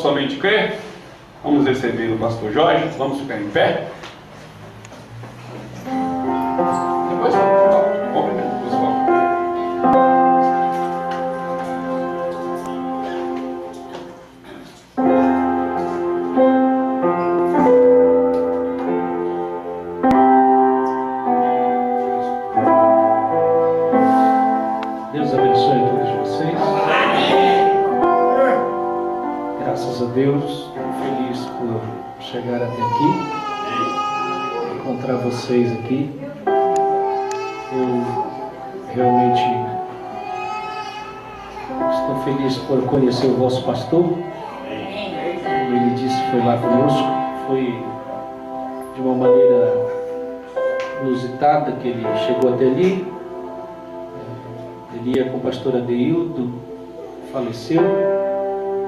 somente crer. Vamos receber o pastor Jorge. Vamos ficar em pé. Depois cumprimento, pessoal. Deus abençoe a todos vocês. Graças a Deus, estou feliz por chegar até aqui, encontrar vocês aqui. Eu realmente estou feliz por conhecer o vosso pastor. Como ele disse, foi lá conosco. Foi de uma maneira inusitada que ele chegou até ali. Ele ia com o pastor Adeildo, faleceu,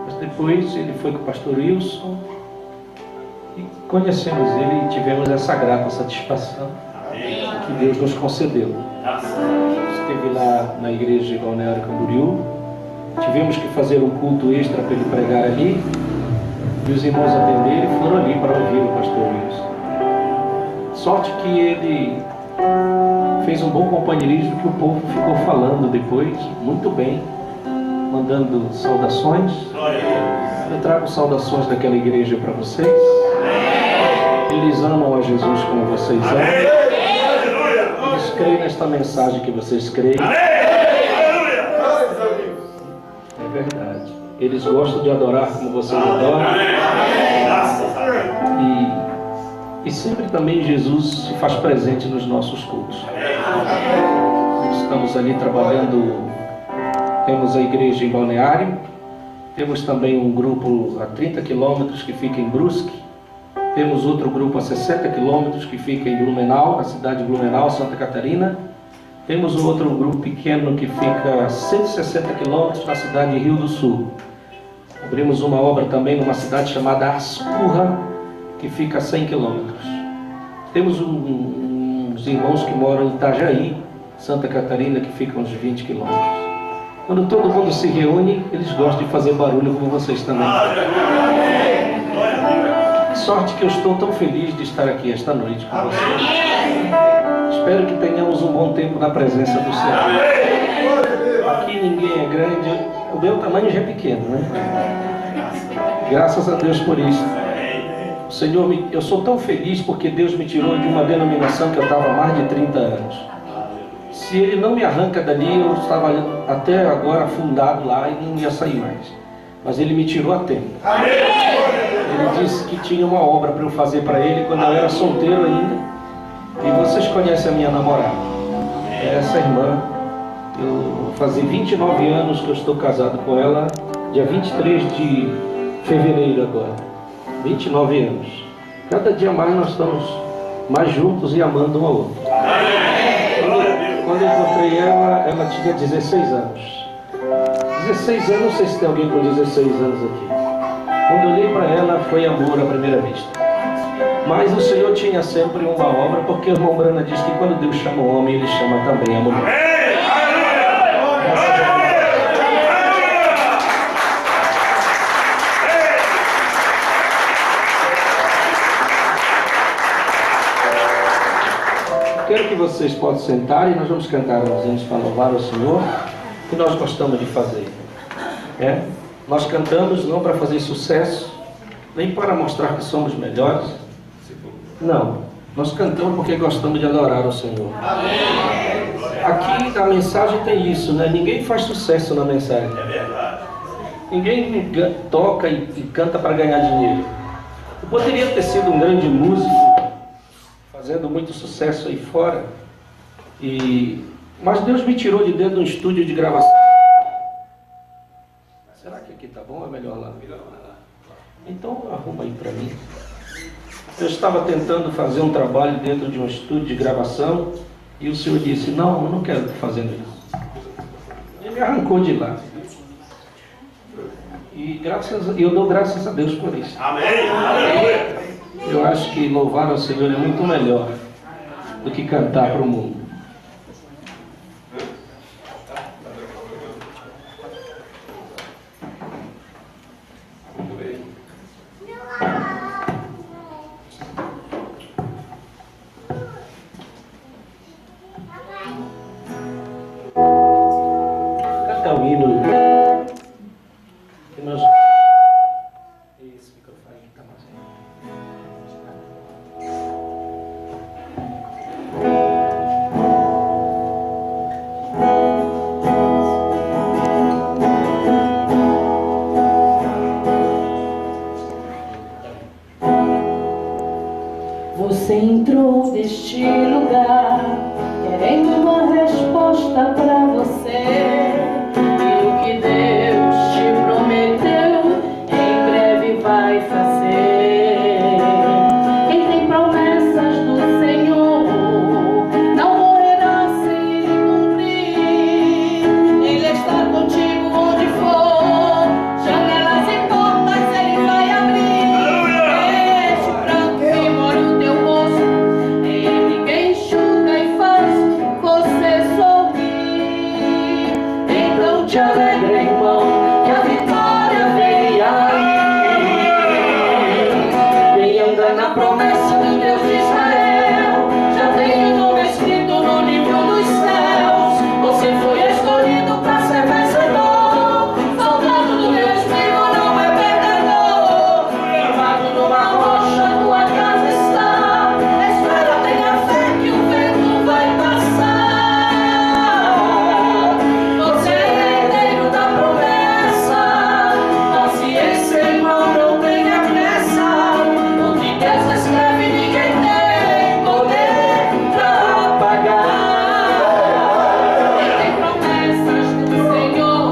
mas depois ele foi com o pastor Wilson e conhecemos ele e tivemos essa grata satisfação que Deus nos concedeu. Esteve lá na igreja de Balneário Camboriú, tivemos que fazer um culto extra para ele pregar ali, e os irmãos atenderam e foram ali para ouvir o pastor Wilson. Sorte que ele fez um bom companheirismo, que o povo ficou falando depois, muito bem, mandando saudações. Eu trago saudações daquela igreja para vocês. Eles amam a Jesus como vocês amam. Eles creem nesta mensagem que vocês creem. É verdade. Eles gostam de adorar como vocês adoram. E sempre também Jesus se faz presente nos nossos cultos. Estamos ali trabalhando, temos a igreja em Balneário, temos também um grupo a 30 quilômetros que fica em Brusque, temos outro grupo a 60 quilômetros que fica em Blumenau, na cidade de Blumenau, Santa Catarina. Temos um outro grupo pequeno que fica a 160 quilômetros na cidade de Rio do Sul. Abrimos uma obra também numa cidade chamada Ascurra, que fica a 100 quilômetros. Temos uns irmãos que moram em Itajaí, Santa Catarina, que fica uns 20 quilômetros. Quando todo mundo se reúne, eles gostam de fazer barulho como vocês também. Que sorte que eu estou tão feliz de estar aqui esta noite com vocês. Espero que tenhamos um bom tempo na presença do Senhor. Aqui ninguém é grande, o meu tamanho já é pequeno, né? Graças a Deus por isso. Senhor, eu sou tão feliz porque Deus me tirou de uma denominação que eu estava há mais de 30 anos. Se Ele não me arranca dali, eu estava até agora afundado lá e não ia sair mais. Mas Ele me tirou a tempo. Ele disse que tinha uma obra para eu fazer para Ele quando eu era solteiro ainda. E vocês conhecem a minha namorada. Essa irmã, eu fazia 29 anos que eu estou casado com ela, dia 23 de fevereiro agora. 29 anos. Cada dia mais nós estamos mais juntos e amando um ao outro. Quando eu encontrei ela tinha 16 anos. 16 anos, não sei se tem alguém com 16 anos aqui. Quando eu olhei para ela, foi amor à primeira vista. Mas o Senhor tinha sempre uma obra, porque o irmão Brana diz que quando Deus chama o homem, Ele chama também a mulher. Quero que vocês possam sentar e nós vamos cantar uns hinos para louvar o Senhor, que nós gostamos de fazer. Nós cantamos não para fazer sucesso, nem para mostrar que somos melhores. Não, nós cantamos porque gostamos de adorar o Senhor. Aqui a mensagem tem isso, né? Ninguém faz sucesso na mensagem. Ninguém toca e canta para ganhar dinheiro. Eu poderia ter sido um grande músico, fazendo muito sucesso aí fora, mas Deus me tirou de dentro de um estúdio de gravação. Será que aqui tá bom ou é melhor lá? Então arruma aí para mim. Eu estava tentando fazer um trabalho dentro de um estúdio de gravação e o Senhor disse, não, eu não quero estar fazendo isso. Ele me arrancou de lá. E eu dou graças a Deus por isso. Amém. Eu acho que louvar ao Senhor é muito melhor do que cantar para o mundo. Muito bem. é o hino que nós... Esse microfone está mais... Você entrou neste lugar querendo uma resposta pra você. E o que Deus te prometeu, em breve vai fazer. Quem tem promessas do Senhor não morrerá sem Ele cumprir. Ele está contigo onde for, janelas e portas Ele vai abrir. Este pranto que mora no teu rosto, Ele que enxuga e faz você sorrir. Então te alegra, irmão, que a vitória vem aí. Quem anda na promessa do Deus de Israel já tem o nome escrito no livro dos céus. Você foi escolhido para ser vencedor. Soldado do Deus vivo não é perdedor. Firmado numa rocha, tua casa está. Espera, tenha fé que o vento vai passar. Você é herdeiro da promessa. Paciência, irmão, não tenha pressa. O que Deus escreve, ninguém tem poder pra apagar. Quem tem promessas do Senhor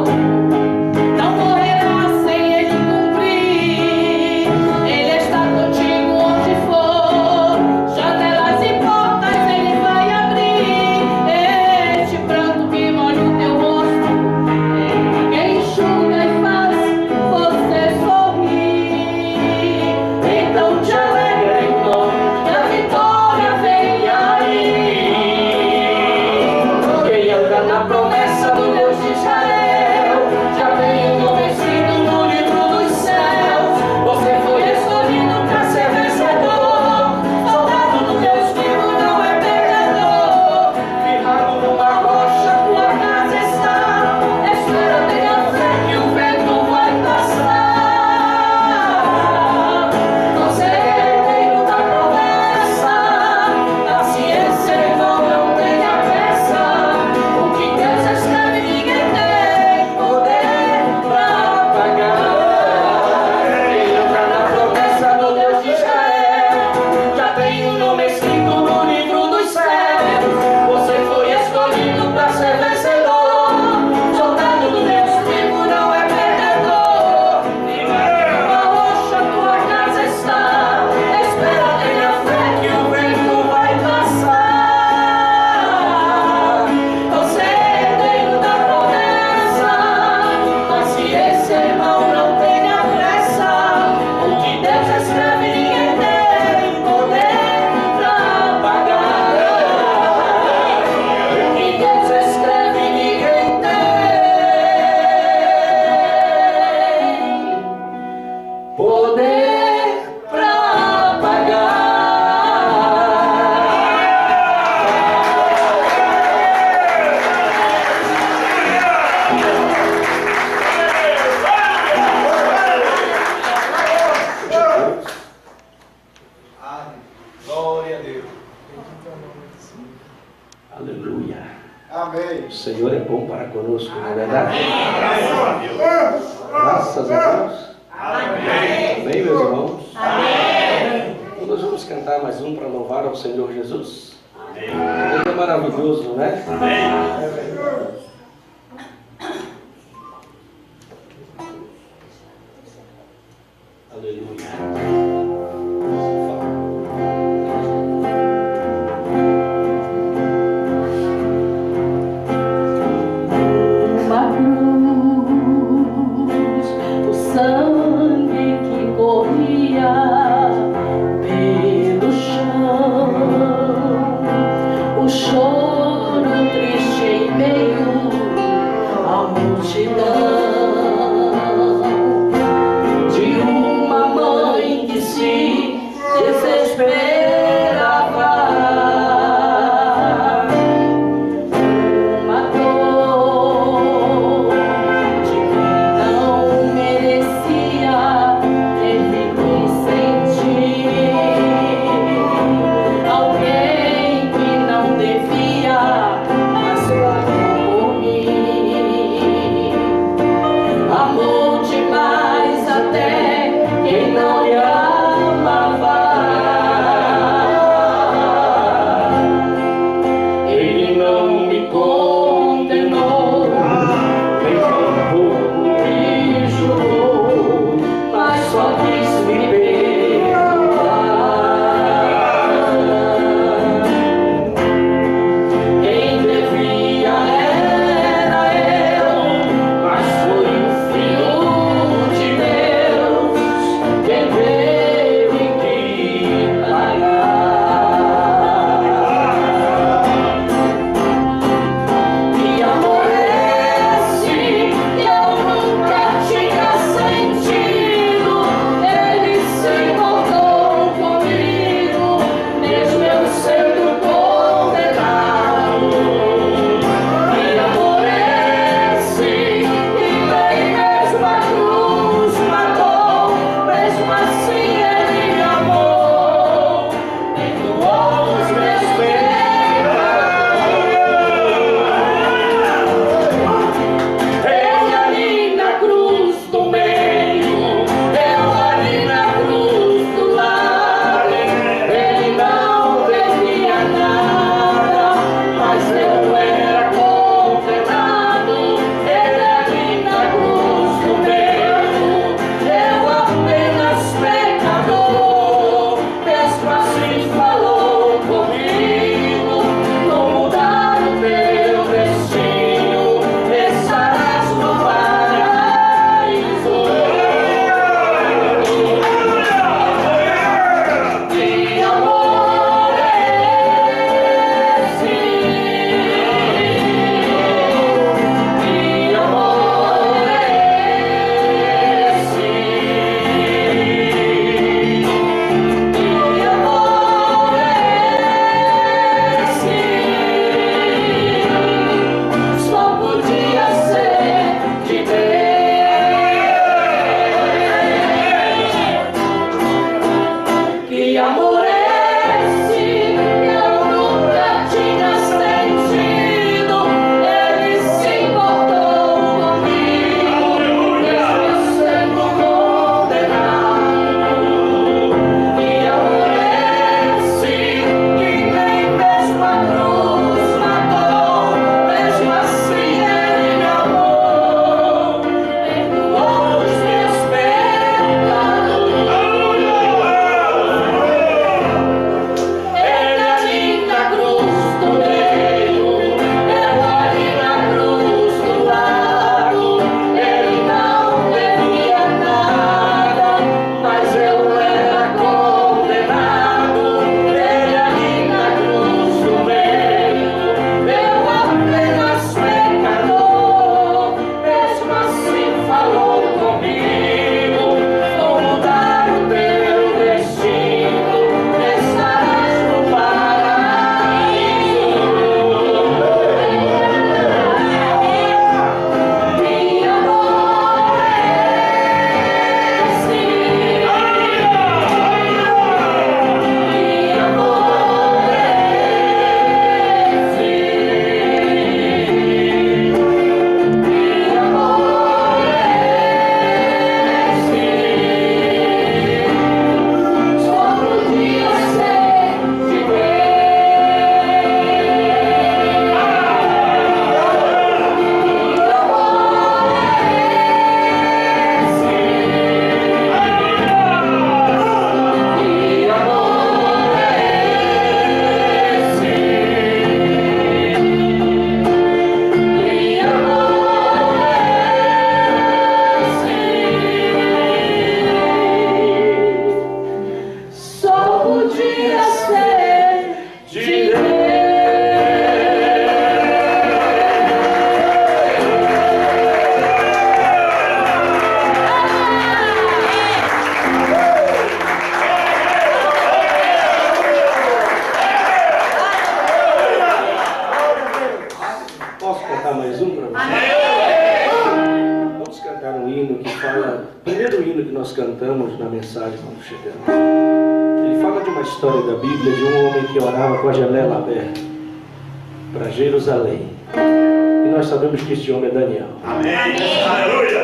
não morrerá sem Ele cumprir. Ele está contigo onde for, janelas e portas Ele vai abrir. Este pranto que molha o teu rosto, Ele que enxuga e faz você sorrir. Então te alegra, irmão, que a vitória vem aí. Quem anda na promessa do Deus de Israel já tem o nome escrito no livro dos céus. Você foi escolhido para ser vencedor. Soldado do Deus vivo não é perdedor. Firmado numa rocha, tua casa está. Espera, tenha fé que o vento vai passar. Você é herdeiro da promessa. Paciência, irmão, não tenha pressa. O que Deus escreve, ninguém tem poder pra apagar. Quem anda na promessa do Deus de Israel já tem o nome escrito no livro dos céus. Você foi escolhido para ser vencedor. Soldado do Deus vivo não é perdedor. Firmado numa rocha, tua casa está. Espera, tenha fé que o vento vai passar. Você é herdeiro da promessa. Paciência, irmão, não tenha pressa. O que Deus escreve, ninguém tem poder pra apagar. O que Deus escreve, ninguém tem poder pra apagar. Glória a Deus. Aleluia. Amém. O Senhor é bom para conosco, não é verdade? Graças a Deus. Amém, meus irmãos? Então nós vamos cantar mais um para louvar ao Senhor Jesus. Ele é maravilhoso, né? Uma cruz, o sangue que corria pelo chão, o choro triste em meio nós cantamos na mensagem quando chegamos. Ele fala de uma história da Bíblia de um homem que orava com a janela aberta para Jerusalém. E nós sabemos que este homem é Daniel. Amém. Aleluia.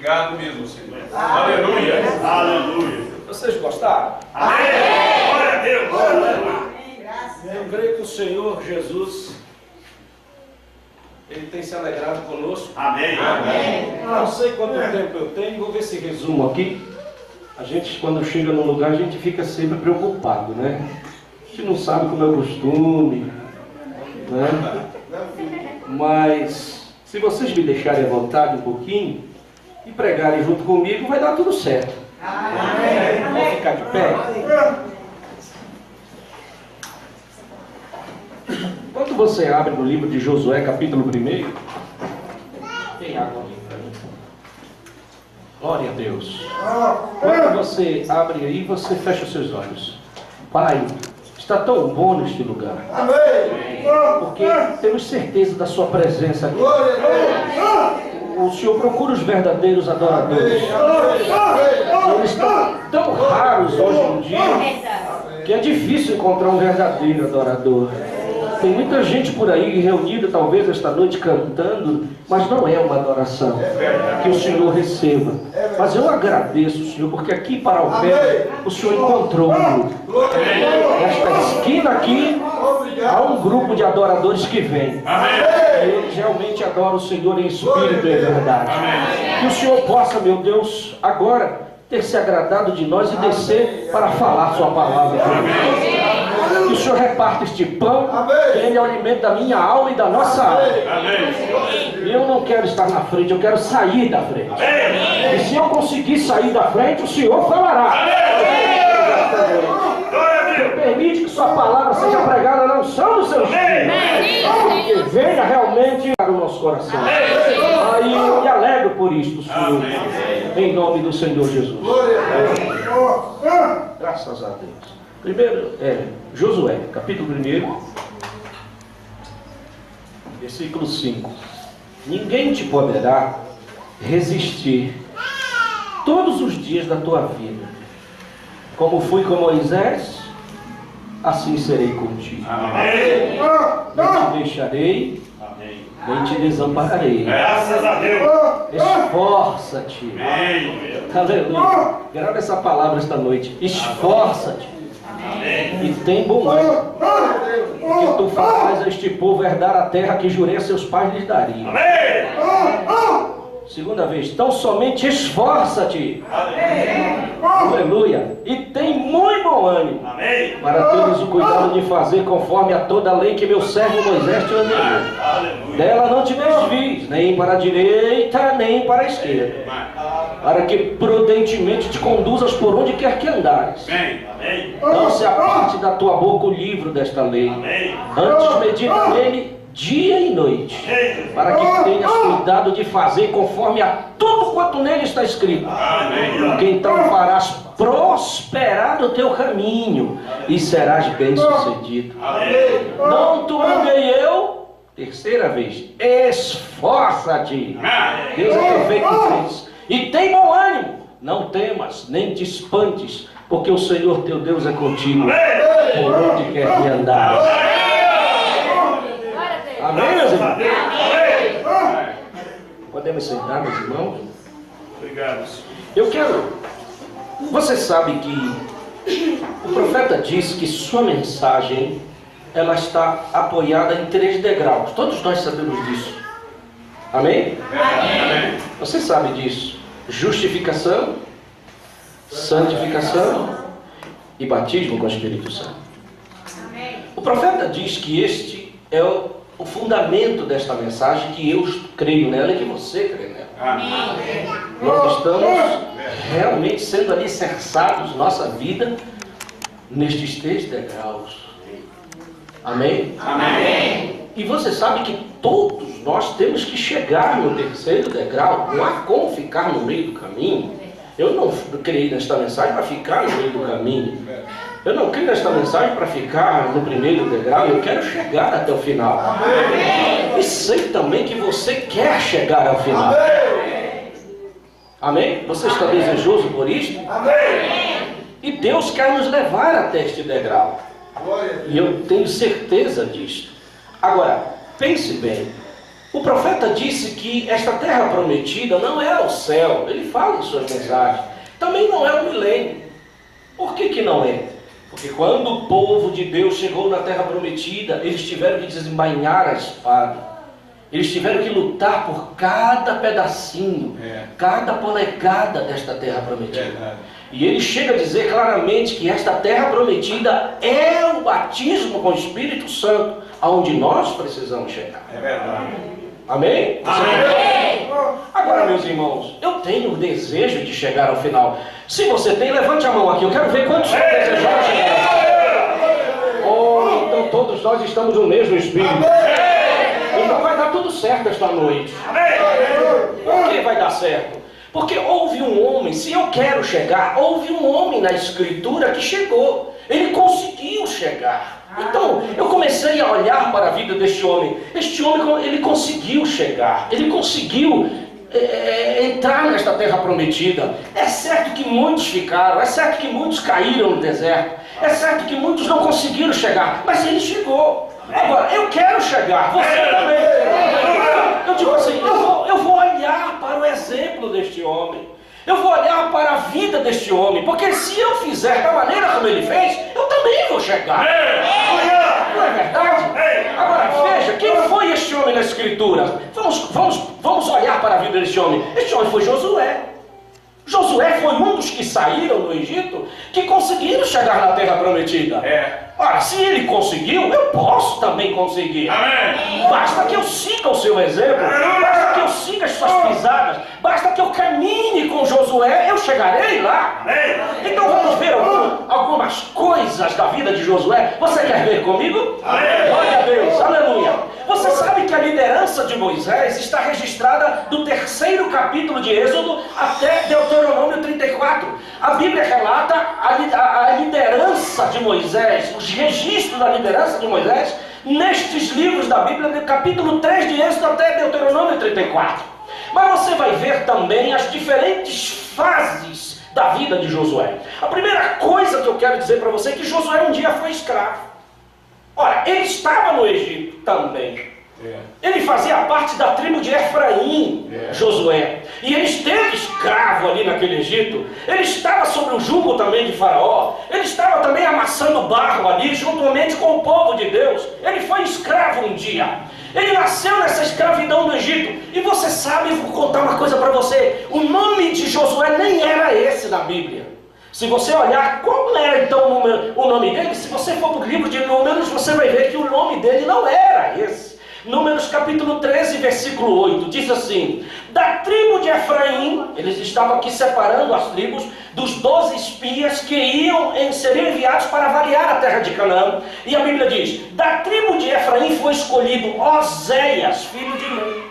Obrigado mesmo, Senhor. Aleluia. Aleluia. Vocês gostaram? Amém. Glória a Deus. Aleluia. Eu creio que o Senhor Jesus, Ele tem se alegrado conosco. Amém. Amém. Não sei quanto tempo eu tenho, vou ver esse resumo aqui. A gente, quando chega num lugar, a gente fica sempre preocupado, né? A gente não sabe como é o costume, né? Mas se vocês me deixarem à vontade um pouquinho e pregarem junto comigo, vai dar tudo certo. Vamos ficar de pé? Quando você abre no livro de Josué, capítulo 1, tem água aqui para mim. Glória a Deus. Quando você abre aí, você fecha os seus olhos. Pai, está tão bom neste lugar. Porque temos certeza da sua presença aqui. O Senhor procura os verdadeiros adoradores. Eles estão tão raros hoje em dia que é difícil encontrar um verdadeiro adorador. Tem muita gente por aí reunida, talvez esta noite, cantando, mas não é uma adoração que o Senhor receba. Mas eu agradeço, Senhor, porque aqui para o pé o Senhor encontrou um grupo. Nesta esquina aqui há um grupo de adoradores que vem. E eles realmente adoram o Senhor em espírito e em verdade. Que o Senhor possa, meu Deus, agora ter se agradado de nós e descer para falar sua palavra. Que o Senhor reparta este pão, que ele é o alimento da minha alma e da nossa alma. E eu não quero estar na frente, eu quero sair da frente. E se eu conseguir sair da frente, o Senhor falará. Permite que sua palavra seja pregada na unção do seu espírito, que venha realmente para o nosso coração. Aí eu me alegro por isto, Senhor, em nome do Senhor Jesus. Graças a Deus. Primeiro Josué, capítulo 1, versículo 5. Ninguém te poderá resistir todos os dias da tua vida. Como fui com Moisés, assim serei contigo. Amém. Não te deixarei, nem te desampararei. Graças a Deus. Esforça-te. Aleluia. Grava essa palavra esta noite. Esforça-te. E tem bom ânimo, porque tu farás a este povo herdar a terra que jurei a seus pais lhes daria. Segunda vez, então somente esforça-te. Aleluia. E tem muito bom ânimo, para teres o cuidado de fazer conforme a toda a lei que meu servo Moisés te ordenou. Dela não te desvies, nem para a direita, nem para a esquerda, para que prudentemente te conduzas por onde quer que andares. Não se aparte da tua boca o livro desta lei. Antes medita nele dia e noite, para que tenhas cuidado de fazer conforme a tudo quanto nele está escrito. Porque então farás prosperar o teu caminho e serás bem-sucedido. Não te mandei eu? Terceira vez, esforça-te. Deus é perfeito em Cristo. E tem bom ânimo, não temas, nem te espantes, porque o Senhor teu Deus é contigo, por onde quer que andares. Amém, meus irmãos? Podemos sentar, meus irmãos? Obrigado. Eu quero... Você sabe que o profeta disse que sua mensagem, ela está apoiada em 3 degraus. Todos nós sabemos disso. Amém? Amém. Você sabe disso. Justificação, santificação e batismo com o Espírito Santo. O profeta diz que este é o fundamento desta mensagem, que eu creio nela e que você crê nela. Amém. Nós estamos realmente sendo alicerçados, nossa vida, nestes 3 degraus. Amém? Amém. E você sabe que todos nós temos que chegar no 3º degrau. Não há como ficar no meio do caminho. Eu não criei nesta mensagem para ficar no meio do caminho. Eu não criei nesta mensagem para ficar no 1º degrau. Eu quero chegar até o final. Amém. E sei também que você quer chegar ao final. Amém? Você está desejoso por isso? Amém. E Deus quer nos levar até este degrau. E eu tenho certeza disto. Agora, pense bem. O profeta disse que esta terra prometida não é o céu. Ele fala em suas mensagens. Também não é o milênio. Por que não é? Porque quando o povo de Deus chegou na terra prometida, eles tiveram que desembainhar a espada. Eles tiveram que lutar por cada pedacinho, cada polegada desta terra prometida. E ele chega a dizer claramente que esta terra prometida é o batismo com o Espírito Santo, aonde nós precisamos chegar. É verdade. Amém? Amém? Agora, meus irmãos, eu tenho o desejo de chegar ao final. Se você tem, levante a mão aqui. Eu quero ver quantos estão desejando chegar. Oh, então todos nós estamos no mesmo Espírito. Então vai dar tudo certo esta noite. Por que vai dar certo? Porque houve um homem, se eu quero chegar, houve um homem na Escritura que chegou. Ele conseguiu chegar. Então, eu comecei a olhar para a vida deste homem. Este homem, ele conseguiu chegar. Ele conseguiu entrar nesta terra prometida. É certo que muitos ficaram. É certo que muitos caíram no deserto. É certo que muitos não conseguiram chegar. Mas ele chegou. Agora, eu quero chegar. Você também. Eu digo assim, eu vou olhar para o exemplo deste homem. Eu vou olhar para a vida deste homem, porque se eu fizer da maneira como ele fez, eu também vou chegar. Não é verdade? Agora veja, quem foi este homem na Escritura? Vamos olhar para a vida deste homem. Este homem foi Josué. Josué foi um dos que saíram do Egito, que conseguiram chegar na terra prometida. Ora, se ele conseguiu, eu posso também conseguir. Amém. Basta que eu siga o seu exemplo, basta que eu siga as suas pisadas, basta que eu caminhe com Josué, eu chegarei lá. Amém. Então vamos ver algumas coisas da vida de Josué. Você quer ver comigo? Amém. Glória a Deus, aleluia. Você sabe que a liderança de Moisés está registrada do 3º capítulo de Êxodo até Deuteronômio 34. A Bíblia relata a liderança de Moisés, os registros da liderança de Moisés, nestes livros da Bíblia, do capítulo 3 de Êxodo até Deuteronômio 34. Mas você vai ver também as diferentes fases da vida de Josué. A primeira coisa que eu quero dizer para você é que Josué um dia foi escravo. Ora, ele estava no Egito também. Ele fazia parte da tribo de Efraim, Josué. E ele esteve escravo ali naquele Egito. Ele estava sob o jugo também de Faraó. Ele estava também amassando barro ali, juntamente com o povo de Deus. Ele foi escravo um dia. Ele nasceu nessa escravidão do Egito. E você sabe, vou contar uma coisa para você. O nome de Josué nem era esse na Bíblia. Se você olhar como era então o nome dele, se você for para o livro de Números, você vai ver que o nome dele não era esse. Números capítulo 13, versículo 8, diz assim: da tribo de Efraim, eles estavam aqui separando as tribos dos 12 espias que seriam enviados para avaliar a terra de Canaã. E a Bíblia diz: da tribo de Efraim foi escolhido Oséias, filho de Nun.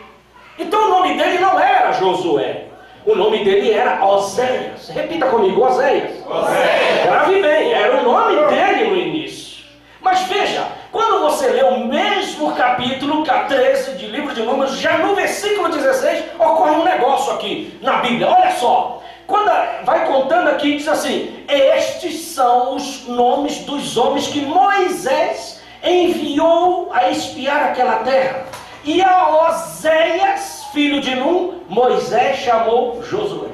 Então o nome dele não era Josué. O nome dele era Oséias. Repita comigo, Oséias. Oséias. Grave bem, era o nome dele no início. Mas veja, quando você lê o mesmo capítulo, 13 de livro de Números, já no versículo 16, ocorre um negócio aqui na Bíblia. Olha só, quando vai contando aqui, diz assim: estes são os nomes dos homens que Moisés enviou a espiar aquela terra. E a Oséias, filho de Nun, Moisés chamou Josué.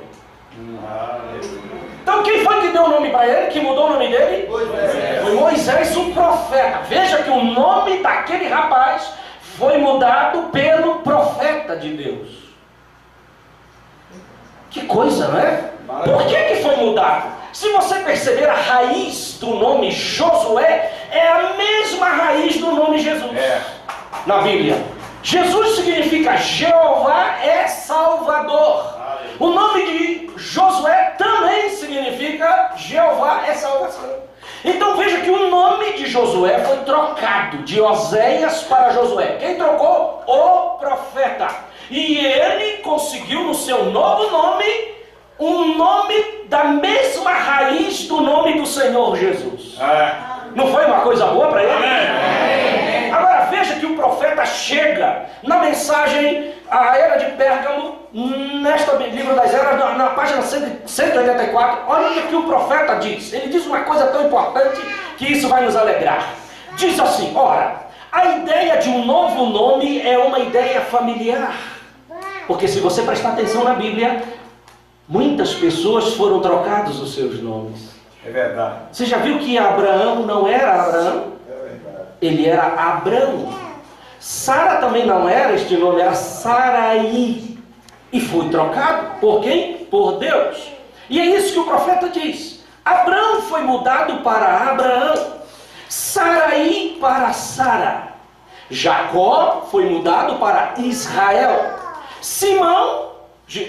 Então quem foi que deu o nome para ele, que mudou o nome dele? Moisés. Foi Moisés, o profeta. Veja que o nome daquele rapaz foi mudado pelo profeta de Deus. Que coisa, não é? Por que foi mudado? Se você perceber, a raiz do nome Josué é a mesma raiz do nome Jesus. Na Bíblia. Jesus significa Jeová é Salvador. O nome de Josué também significa Jeová é salvação. Então veja que o nome de Josué foi trocado de Oséias para Josué. Quem trocou? O profeta. E ele conseguiu no seu novo nome um nome da mesma raiz do nome do Senhor Jesus. Não foi uma coisa boa para ele? Agora veja que o profeta chega na mensagem à era de Pérgamo, neste livro das eras, na página 184, olha o que o profeta diz. Ele diz uma coisa tão importante que isso vai nos alegrar. Diz assim: ora, a ideia de um novo nome é uma ideia familiar. Porque se você prestar atenção na Bíblia, muitas pessoas foram trocados os seus nomes. É verdade. Você já viu que Abraão não era Abraão? Ele era Abrão. Sara também não era este nome, era Sarai. E foi trocado por quem? Por Deus. E é isso que o profeta diz. Abrão foi mudado para Abraão. Sarai para Sara. Jacó foi mudado para Israel. Simão,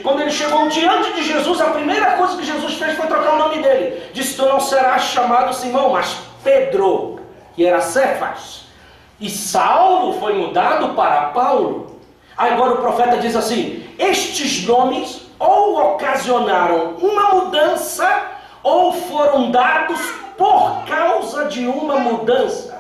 quando ele chegou diante de Jesus, a primeira coisa que Jesus fez foi trocar o nome dele. Disse: tu não serás chamado Simão, mas Pedro, que era Cefas. E Saulo foi mudado para Paulo. Agora o profeta diz assim: estes nomes ou ocasionaram uma mudança, ou foram dados por causa de uma mudança.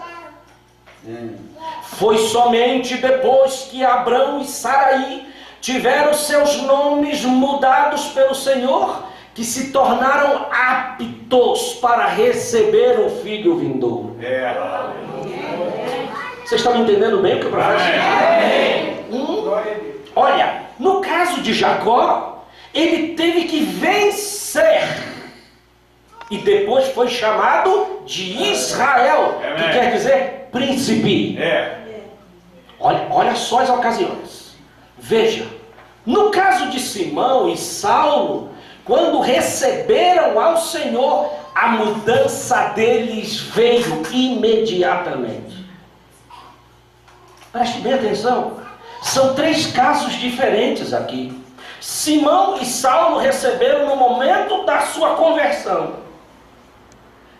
Foi somente depois que Abrão e Sarai tiveram seus nomes mudados pelo Senhor que se tornaram aptos para receber o filho vindouro. Vocês estão entendendo bem o que o profeta diz? Olha, no caso de Jacó, ele teve que vencer. E depois foi chamado de Israel, que quer dizer príncipe. Olha só as ocasiões. Veja, no caso de Simão e Saulo, quando receberam ao Senhor, a mudança deles veio imediatamente. Preste bem atenção. São 3 casos diferentes aqui. Simão e Saulo receberam no momento da sua conversão.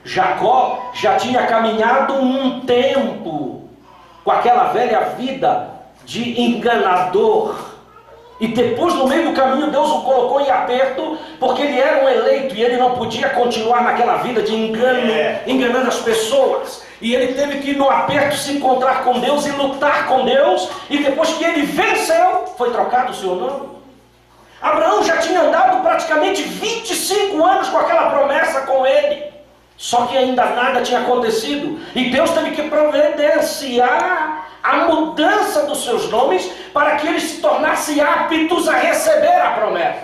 Jacó já tinha caminhado um tempo com aquela velha vida de enganador. E depois, no meio do caminho, Deus o colocou em aperto, porque ele era um eleito e ele não podia continuar naquela vida de engano, enganando as pessoas. E ele teve que ir no aperto se encontrar com Deus e lutar com Deus. E depois que ele venceu, foi trocado o seu nome. Abraão já tinha andado praticamente 25 anos com aquela promessa com ele. Só que ainda nada tinha acontecido. E Deus teve que providenciar a mudança dos seus nomes para que eles se tornassem aptos a receber a promessa.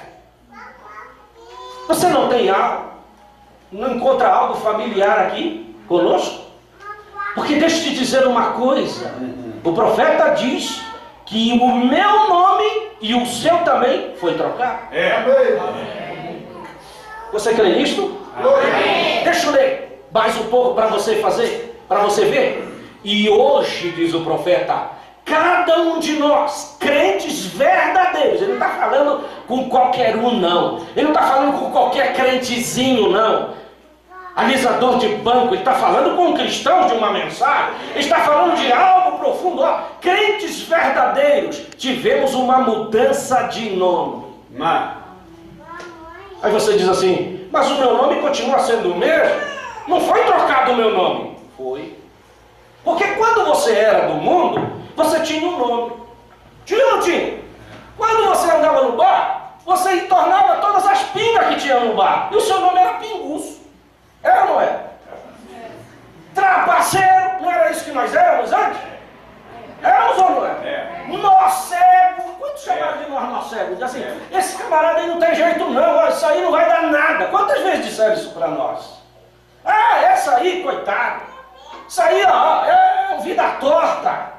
Você não tem algo? Não encontra algo familiar aqui conosco? Porque deixa eu te dizer uma coisa. O profeta diz que o meu nome e o seu também foi trocado. Você crê nisto? Deixa eu ler mais um pouco para você ver. E hoje, diz o profeta, cada um de nós, crentes verdadeiros, ele não está falando com qualquer um, não. Ele não está falando com qualquer crentezinho, não. Alisador de banco, ele está falando com um cristão de uma mensagem. Ele está falando de algo profundo. Ó, crentes verdadeiros, tivemos uma mudança de nome. Aí você diz assim: mas o meu nome continua sendo o mesmo? Não foi trocado o meu nome? Foi. Porque quando você era do mundo, você tinha um nome. Tinha ou não tinha? Quando você andava no bar, você tornava todas as pingas que tinha no bar. E o seu nome era Pinguço. Era ou não era? Trapaceiro, não era isso que nós éramos antes? Éramos ou não era? Nó cego. Quantos chamaram de nós nó cego? Diz assim: esse camarada aí não tem jeito não, isso aí não vai dar nada. Quantas vezes disseram isso para nós? Ah, essa aí, coitado. Isso aí, ó, é vida torta.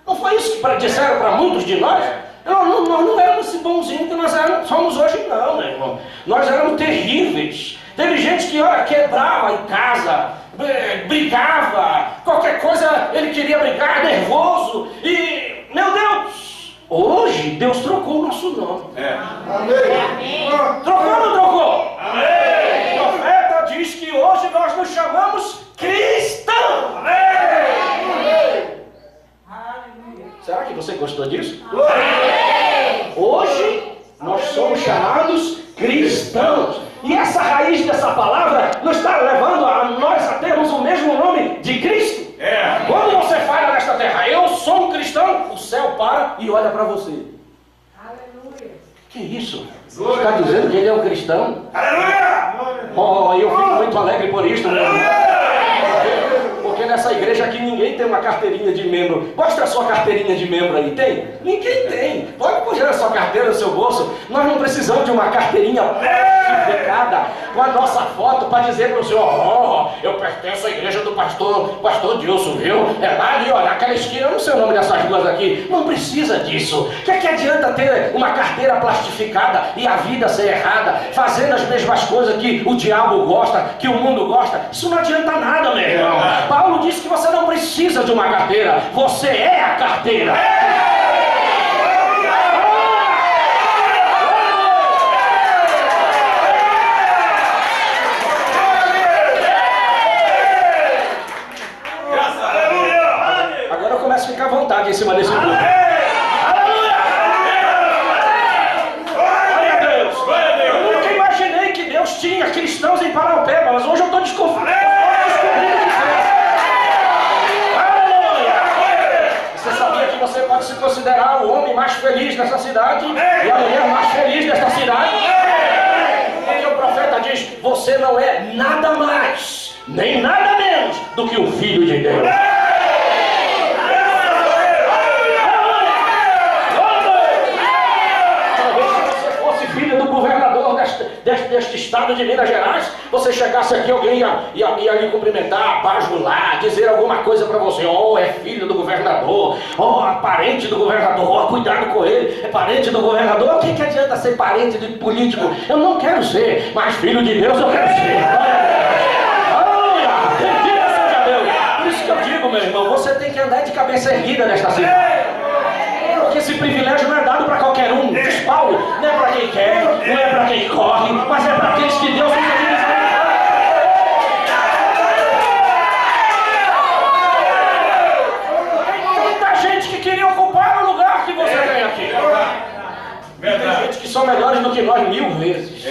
Não foi isso que disseram para muitos de nós? Nós não éramos esse bonzinho que nós somos hoje, não, meu irmão. Nós éramos terríveis. Teve gente que, olha, quebrava em casa, brigava, qualquer coisa ele queria brigar, nervoso. E, meu Deus, hoje Deus trocou o nosso nome. Amém. Trocou ou não trocou? Amém. O profeta diz que hoje nós nos chamamos cristãos. Amém. Será que você gostou disso? Amém. Hoje nós somos chamados cristãos. E essa raiz dessa palavra nos está levando a nós a termos o mesmo nome de Cristo. Quando você fala nesta terra, eu sou um cristão, o céu para e olha para você. Aleluia. Que isso? Você está dizendo que ele é um cristão? Aleluia! Oh, eu fico muito alegre por isso, meu irmão. Porque nessa igreja aqui ninguém tem uma carteirinha de membro. Mostra a sua carteirinha de membro aí. Tem? Ninguém tem. Pode pôr a sua carteira no seu bolso. Nós não precisamos de uma carteirinha falsificada. prateada com a nossa foto para dizer para o senhor: oh, eu pertenço à igreja do pastor Dilson, viu? É lá ali, olha, aquela esquina, eu não sei o nome dessas duas aqui. Não precisa disso. O que é que adianta ter uma carteira plastificada e a vida ser errada, fazendo as mesmas coisas que o diabo gosta, que o mundo gosta? Isso não adianta nada, meu irmão. Paulo disse que você não precisa de uma carteira, você é a carteira. Agora eu começo a ficar à vontade em cima desse grupo. Aleluia! Glória a Deus! Eu nunca imaginei que Deus tinha cristãos em Paraupeba, mas hoje eu estou desconfiado. Você sabia que você pode se considerar o homem mais feliz dessa cidade e a mulher mais feliz dessa cidade? Porque o profeta diz: você não é nada mais, nem nada menos do que o Filho de Deus. Deste estado de Minas Gerais, você chegasse aqui, alguém ia lhe cumprimentar, bajular, dizer alguma coisa para você: oh, é filho do governador, oh, parente do governador, oh, cuidado com ele, é parente do governador. O que adianta ser parente de político? Eu não quero ser, mas filho de Deus eu quero ser. Bendito seja Deus. Por isso que eu digo, meu irmão, você tem que andar de cabeça erguida nesta cidade. Porque esse privilégio não é dado para qualquer um. Diz Paulo, não é para quem quer, não é para quem corre, mas é para aqueles que Deus usa de misericórdia. Tem muita gente que queria ocupar o lugar que você tem aqui. Tem gente que são melhores do que nós 1000 vezes.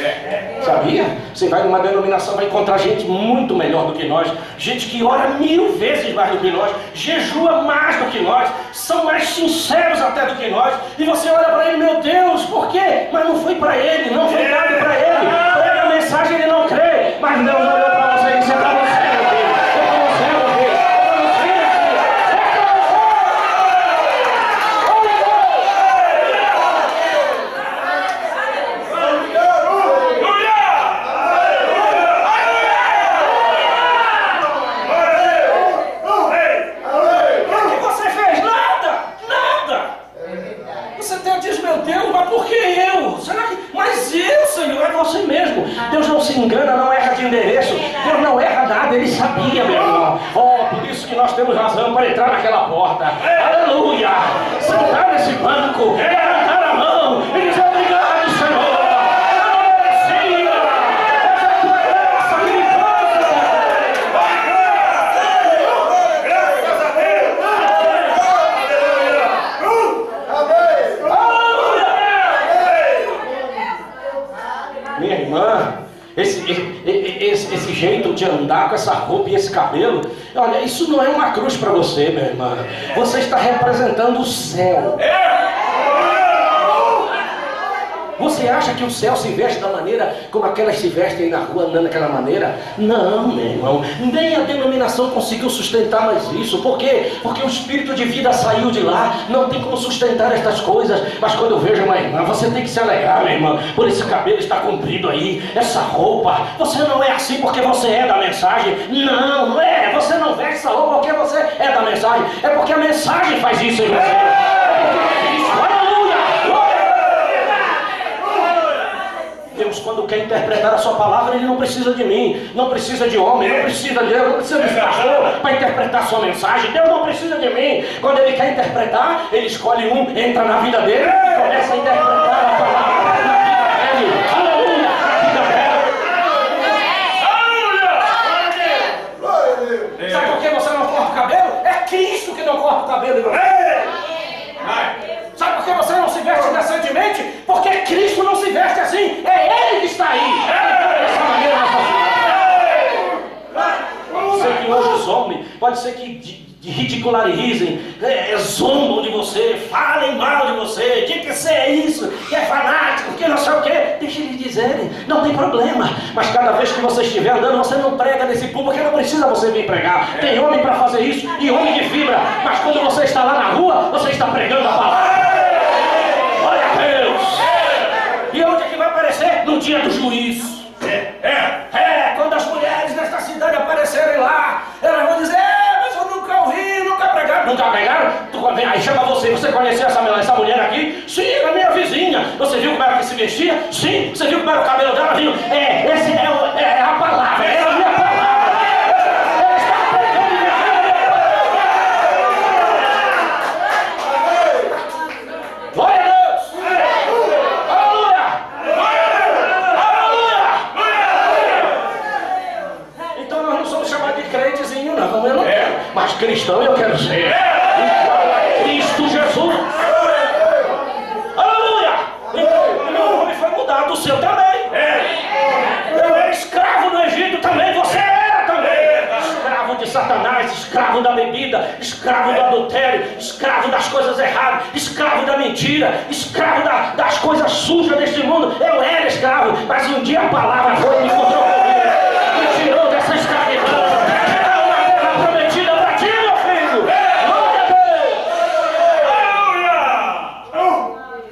Sabia? Você vai numa denominação, vai encontrar gente muito melhor do que nós, gente que ora 1000 vezes mais do que nós, jejua mais do que nós, são mais sinceros até do que nós, e você olha para ele: meu Deus, por quê? Mas não foi para ele, não foi dado para ele, prega a mensagem, ele não crê, mas Deus olhou para você e disse: é para você, meu Deus, é para você, meu Deus, é para você, meu Deus, é para Deus não se engana, não erra de endereço, Deus não erra nada, Ele sabia, meu irmão. Oh, por isso que nós temos razão para entrar naquela porta. Aleluia! Sentar nesse banco, levantar a mão e dizer: obrigado, Senhor. Minha irmã, esse jeito de andar com essa roupa e esse cabelo, olha, isso não é uma cruz para você, minha irmã. Você está representando o céu. Você acha que o céu se veste da maneira como aquelas se vestem aí na rua, andando daquela maneira? Não, meu irmão. Nem a denominação conseguiu sustentar mais isso. Por quê? Porque o espírito de vida saiu de lá. Não tem como sustentar estas coisas. Mas quando eu vejo uma irmã, você tem que se alegrar, minha irmã, por esse cabelo estar comprido aí, essa roupa. Você não é assim porque você é da mensagem. Não, não é. Você não veste essa roupa porque você é da mensagem. É porque a mensagem faz isso em você. É porque é isso. Aleluia! Deus, quando quer interpretar a sua palavra, Ele não precisa de mim, não precisa de homem, não precisa de Deus, não precisa de pastor para interpretar a sua mensagem. Deus não precisa de mim. Quando Ele quer interpretar, Ele escolhe um, entra na vida dele e começa a interpretar a palavra na vida dele. Aleluia! Aleluia! Sabe por que você não corta o cabelo? É Cristo que não corta o cabelo. Sabe por que você não se veste decentemente? Porque Cristo não se veste assim. É Ele que está aí. Dessa maneira pode ser que hoje os homens, pode ser que ridicularizem, zombam de você, falem mal de você, digam que você é isso, que é fanático, que não sei o quê. Deixa eles dizerem, não tem problema. Mas cada vez que você estiver andando, você não prega nesse público, porque não precisa você vir pregar. Tem homem para fazer isso e homem de fibra. Mas quando você está lá na rua, você está pregando a palavra. Glória a Deus! E onde é que vai aparecer? No dia do juízo. Aí chama você, você conheceu essa mulher aqui? Sim, era minha vizinha. Você viu como ela que se vestia? Sim. Você viu como era o cabelo dela? Viu? Essa é a palavra, é a minha palavra. Ela está pregando minha palavra. Glória a Deus. Aleluia. Aleluia. Então nós não somos chamados de crentezinho, não. Eu não quero. Mas cristão eu quero ser. Cristo Jesus. Aleluia! Então, meu nome foi mudado, o seu também. Eu era escravo no Egito também, você era também. Escravo de Satanás, escravo da bebida, escravo do adultério, escravo das coisas erradas, escravo da mentira, escravo das coisas sujas deste mundo. Eu era escravo, mas um dia a palavra foi e me encontrou comigo. Me tirou dessa escravidão.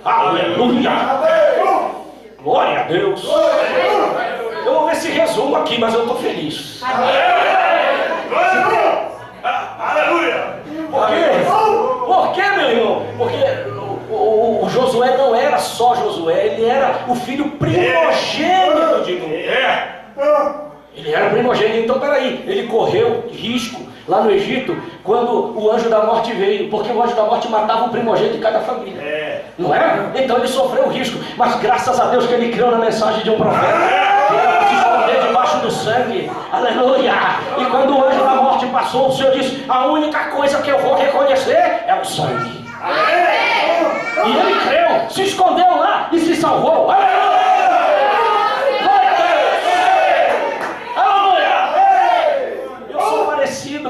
Aleluia! Glória a Deus! Eu vou ver esse resumo aqui, mas eu estou feliz. Aleluia! Por quê, meu irmão? Porque o Josué não era só Josué, ele era o filho primogênito de Nun. Ele era primogênito, então peraí, ele correu risco lá no Egito quando o anjo da morte veio, porque o anjo da morte matava o primogênito de cada família. Não é? Então ele sofreu risco, mas graças a Deus que ele criou na mensagem de um profeta, que era para se esconder debaixo do sangue. Aleluia! E quando o anjo da morte passou, o Senhor disse: a única coisa que eu vou reconhecer é o sangue. E ele creu, se escondeu lá e se salvou. Aleluia!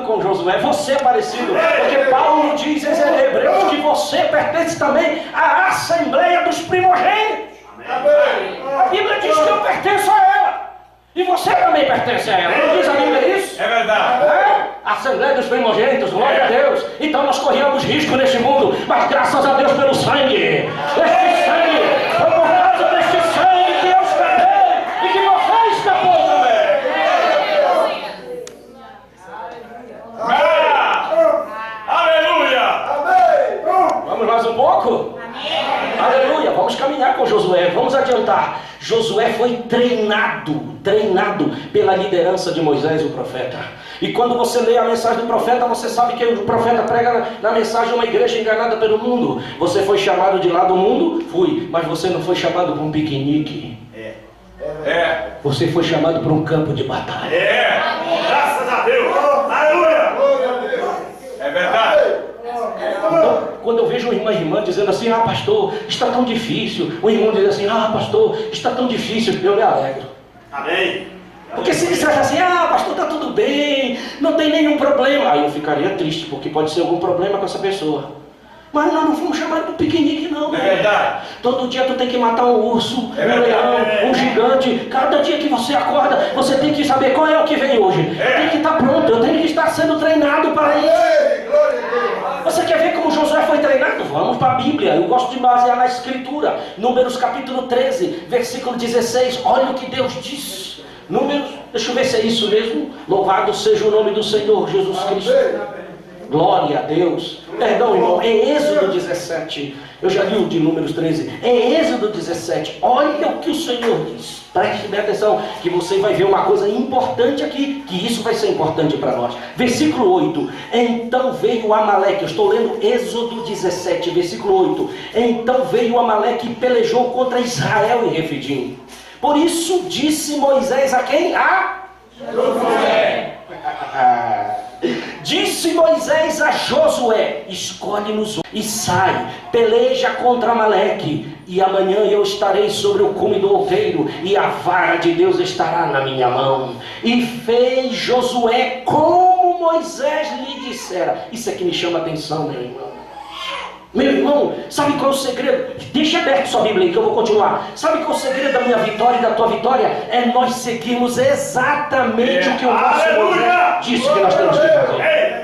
Com Josué, você é parecido, porque Paulo diz em Hebreus que você pertence também à Assembleia dos Primogênitos. A Bíblia diz que eu pertenço a ela, e você também pertence a ela. Não diz a Bíblia isso? É verdade. Assembleia dos Primogênitos, glória a Deus. Então nós corríamos risco neste mundo, mas graças a Deus pelo sangue. Este sangue, foi por causa deste sangue que eu escapei e que você escapou também. Vamos mais um pouco? Amém. Aleluia, vamos caminhar com Josué, vamos adiantar. Josué foi treinado pela liderança de Moisés, o profeta. E quando você lê a mensagem do profeta, você sabe que o profeta prega na mensagem uma igreja enganada pelo mundo. Você foi chamado de lá do mundo? Fui, mas você não foi chamado para um piquenique. Você foi chamado para um campo de batalha. Graças a Deus. Aleluia. É verdade. Então, quando eu vejo uma irmã dizendo assim: ah, pastor, está tão difícil. O irmão diz assim: ah, pastor, está tão difícil. Eu me alegro. Amém. Porque se dissesse assim: ah, pastor, está tudo bem, não tem nenhum problema, aí eu ficaria triste, porque pode ser algum problema com essa pessoa. Mas nós não fomos chamados para piquenique, não. É verdade. Todo dia tu tem que matar um urso, um leão, um gigante. Cada dia que você acorda, você tem que saber qual é o que vem hoje. Tem que estar pronto, eu tenho que estar sendo treinado para isso. Você quer ver como Josué foi treinado? Vamos para a Bíblia. Eu gosto de basear na Escritura. Números capítulo 13, versículo 16. Olha o que Deus diz. Números, deixa eu ver se é isso mesmo. Louvado seja o nome do Senhor Jesus Cristo. Glória a Deus. Perdão, irmão, é Êxodo 17. Eu já li o de Números 13. É Êxodo 17. Olha o que o Senhor diz. Preste bem atenção, que você vai ver uma coisa importante aqui, que isso vai ser importante para nós. Versículo 8. Então veio Amaleque. Eu estou lendo Êxodo 17, versículo 8. Então veio Amaleque e pelejou contra Israel em Refidim. Por isso disse Moisés a quem? A Josué. Disse Moisés a Josué: escolhe-nos e sai, peleja contra Amaleque, e amanhã eu estarei sobre o cume do outeiro, e a vara de Deus estará na minha mão. E fez Josué como Moisés lhe dissera. Isso é que me chama a atenção, meu irmão. Meu irmão, sabe qual é o segredo? Deixa aberto sua Bíblia aí que eu vou continuar. Sabe qual é o segredo da minha vitória e da tua vitória? É nós seguirmos exatamente o que o nosso Moisés disse que nós temos que fazer.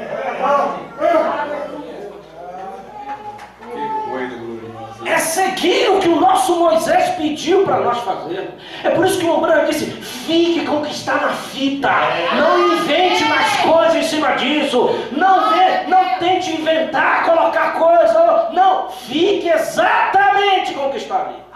seguir o que o nosso Moisés pediu para nós fazermos. É por isso que o Obran disse: fique com o que está na fita. Não invente mais coisas em cima disso. Não tente inventar, colocar coisa. Não, fique exatamente com o que está ali.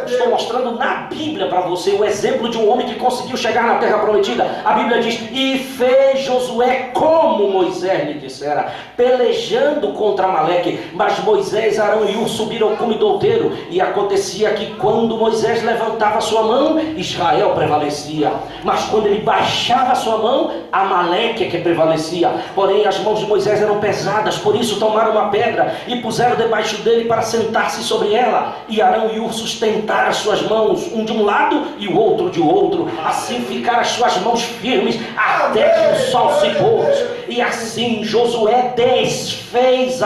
Estou mostrando na Bíblia para você o exemplo de um homem que conseguiu chegar na terra prometida. A Bíblia diz: e fez Josué como Moisés lhe dissera, pelejando contra Amaleque. Mas Moisés, Arão e Hur subiram como douteiro. E acontecia que quando Moisés levantava sua mão, Israel prevalecia. Mas quando ele baixava sua mão, Amaleque é que prevalecia. Porém as mãos de Moisés eram pesadas, por isso tomaram uma pedra e puseram debaixo dele para sentar-se sobre ela. E Arão e Hur sustentaram as suas mãos, um de um lado e o outro de outro. Assim ficaram as suas mãos firmes até que o sol se pôs. E assim Josué desfez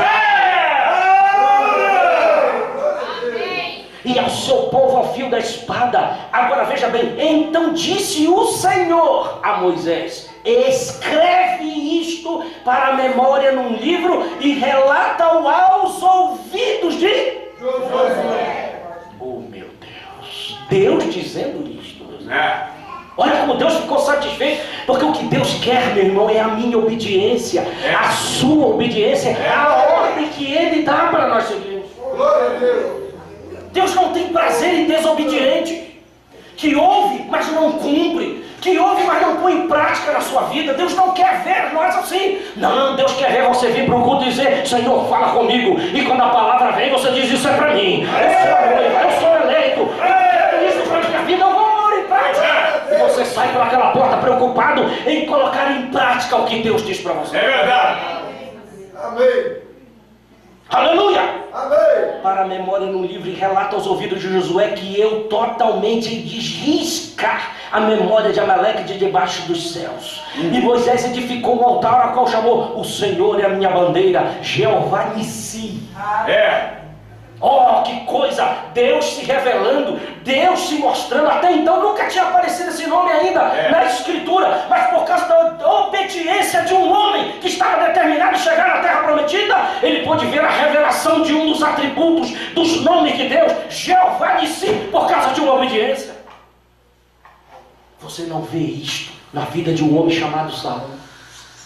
e ao seu povo ao fio da espada. Agora veja bem: então disse o Senhor a Moisés: escreve isto para a memória num livro e relata-o aos ouvidos de Josué. Oh meu Deus, Deus dizendo isto. Olha como Deus ficou satisfeito, porque o que Deus quer, meu irmão, é a minha obediência, a sua obediência, a ordem que Ele dá para nós seguirmos. Deus não tem prazer em desobediente, que ouve, mas não cumpre, que ouve, mas não põe em prática na sua vida. Deus não quer ver nós assim. Não, Deus quer ver você vir para o culto e dizer: Senhor, fala comigo. E quando a palavra vem, você diz: isso é para mim. Eu sou eleito. Eu quero isso para a minha vida. Eu vou pôr em prática. E você sai por aquela porta preocupado em colocar em prática o que Deus diz para você. É verdade. Amém. Aleluia! Amém. Para a memória num livro, e relata aos ouvidos de Josué que eu totalmente desriscar a memória de Amaleque de debaixo dos céus. E Moisés edificou um altar, ao qual chamou: o Senhor é a minha bandeira, Jeová Nissi. Oh, que coisa! Deus se revelando, Deus se mostrando. Até então nunca tinha aparecido esse nome ainda na Escritura, mas por causa da obediência de um homem que estava determinado a chegar na terra prometida, ele pôde ver a revelação de um dos atributos dos nomes de Deus, Jeová Nissi, por causa de uma obediência. Você não vê isto na vida de um homem chamado Saul.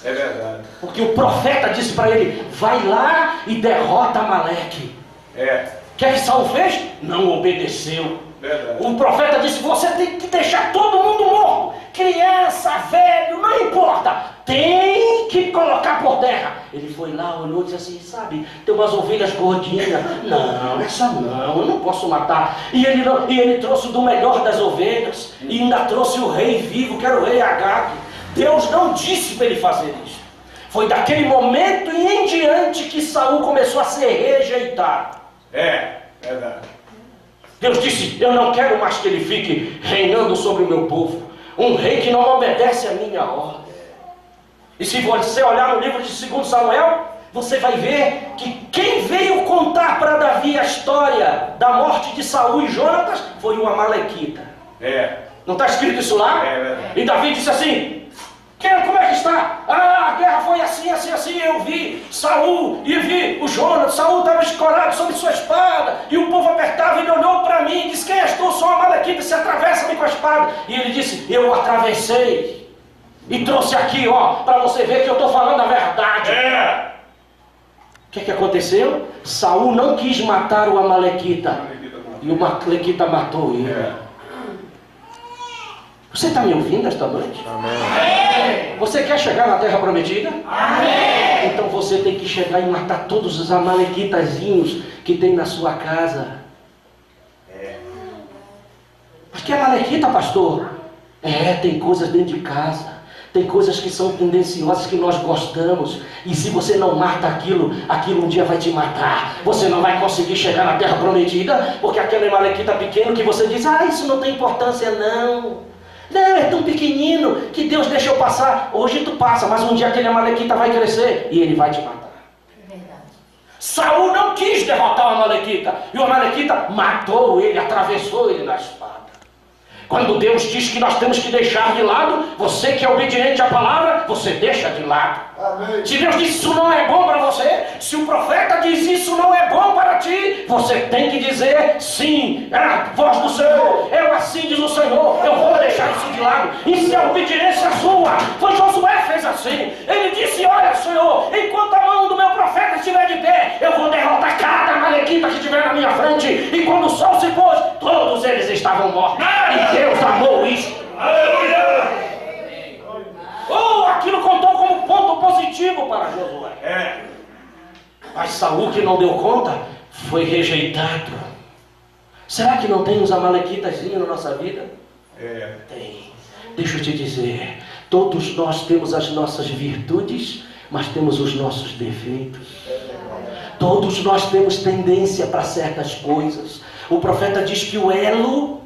É verdade. Porque o profeta disse para ele: vai lá e derrota Amaleque. O que é que Saul fez? Não obedeceu. Verdade. O profeta disse: você tem que deixar todo mundo morto, criança, velho, não importa, tem que colocar por terra. Ele foi lá, olhou e disse assim: sabe, tem umas ovelhas gordinhas. Não, essa não, eu não posso matar. E ele trouxe do melhor das ovelhas, e ainda trouxe o rei vivo, que era o rei Agag. Deus não disse para ele fazer isso. Foi daquele momento e em diante que Saul começou a ser rejeitado. Verdade. Deus disse: eu não quero mais que ele fique reinando sobre o meu povo, um rei que não obedece a minha ordem. E se você olhar no livro de 2 Samuel, você vai ver que quem veio contar para Davi a história da morte de Saul e Jonatas foi um amalequita. Não está escrito isso lá? E Davi disse assim: como é que está? A guerra foi assim, assim, assim. Eu vi Saul e vi o Jonatas. Saul estava escorado sobre sua espada, e o povo apertava. Ele olhou para mim e disse: quem és tu? Sou a amalequita, se atravessa-me com a espada. E ele disse: eu atravessei e trouxe aqui, para você ver que eu estou falando a verdade. O que aconteceu? Saul não quis matar o amalequita, e o amalequita matou ele. Você está me ouvindo esta noite? Amém. Você quer chegar na terra prometida? Amém. Então você tem que chegar e matar todos os amalequitazinhos que tem na sua casa. Mas que amalequita, pastor? Tem coisas dentro de casa. Tem coisas que são tendenciosas, que nós gostamos. E se você não mata aquilo um dia vai te matar. Você não vai conseguir chegar na terra prometida, porque aquele amalequita pequeno que você diz: isso não tem importância, não. Não, é tão pequenino que Deus deixa eu passar. Hoje tu passa, mas um dia aquele amalequita vai crescer e ele vai te matar. Saul não quis derrotar o amalequita, e o amalequita matou ele, atravessou ele na espada. Quando Deus diz que nós temos que deixar de lado, você que é obediente à palavra, você deixa de lado. Amém. Se Deus diz isso não é bom para você, se o profeta diz isso não é bom para ti, você tem que dizer sim, é a voz do Senhor, eu assim diz o Senhor, eu vou deixar isso de lado. Isso é obediência sua. Foi Josué fez assim. Ele disse: olha, Senhor, enquanto a mão do meu profeta estiver de pé, eu vou derrotar cada amalequita que estiver na minha frente. E quando o sol se pôs, todos eles estavam mortos. E Deus amou isso. Aleluia! Aquilo contou como ponto positivo para Josué. Mas Saul, que não deu conta, foi rejeitado. Será que não tem uns amalequitas na nossa vida? Tem. Deixa eu te dizer, todos nós temos as nossas virtudes, mas temos os nossos defeitos. Todos nós temos tendência para certas coisas. O profeta diz que o elo,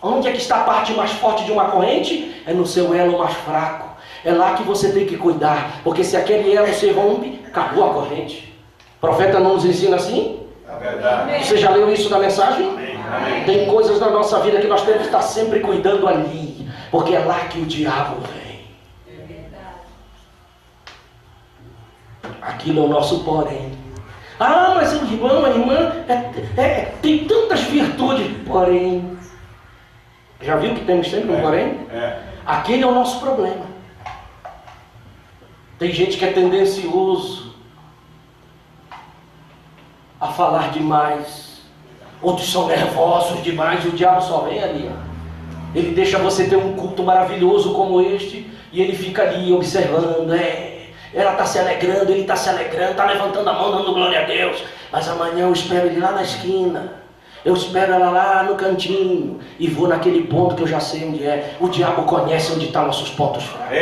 onde é que está a parte mais forte de uma corrente? É no seu elo mais fraco. É lá que você tem que cuidar, porque se aquele elo se rompe, acabou a corrente. O profeta não nos ensina assim? É verdade. Você já leu isso na mensagem? Amém. Tem coisas na nossa vida que nós temos que estar sempre cuidando ali, porque é lá que o diabo vem. Aquilo é o nosso porém. Ah, mas o irmão, a irmã tem tantas virtudes, porém. Já viu que temos sempre um porém? Aquele é o nosso problema. Tem gente que é tendencioso a falar demais. Outros são nervosos demais. O diabo só vem ali. Ele deixa você ter um culto maravilhoso como este, e ele fica ali observando. Ela está se alegrando, ele está se alegrando, está levantando a mão, dando glória a Deus. Mas amanhã eu espero ele lá na esquina. Eu espero ela lá no cantinho. E vou naquele ponto que eu já sei onde é. O diabo conhece onde estão nossos pontos fracos.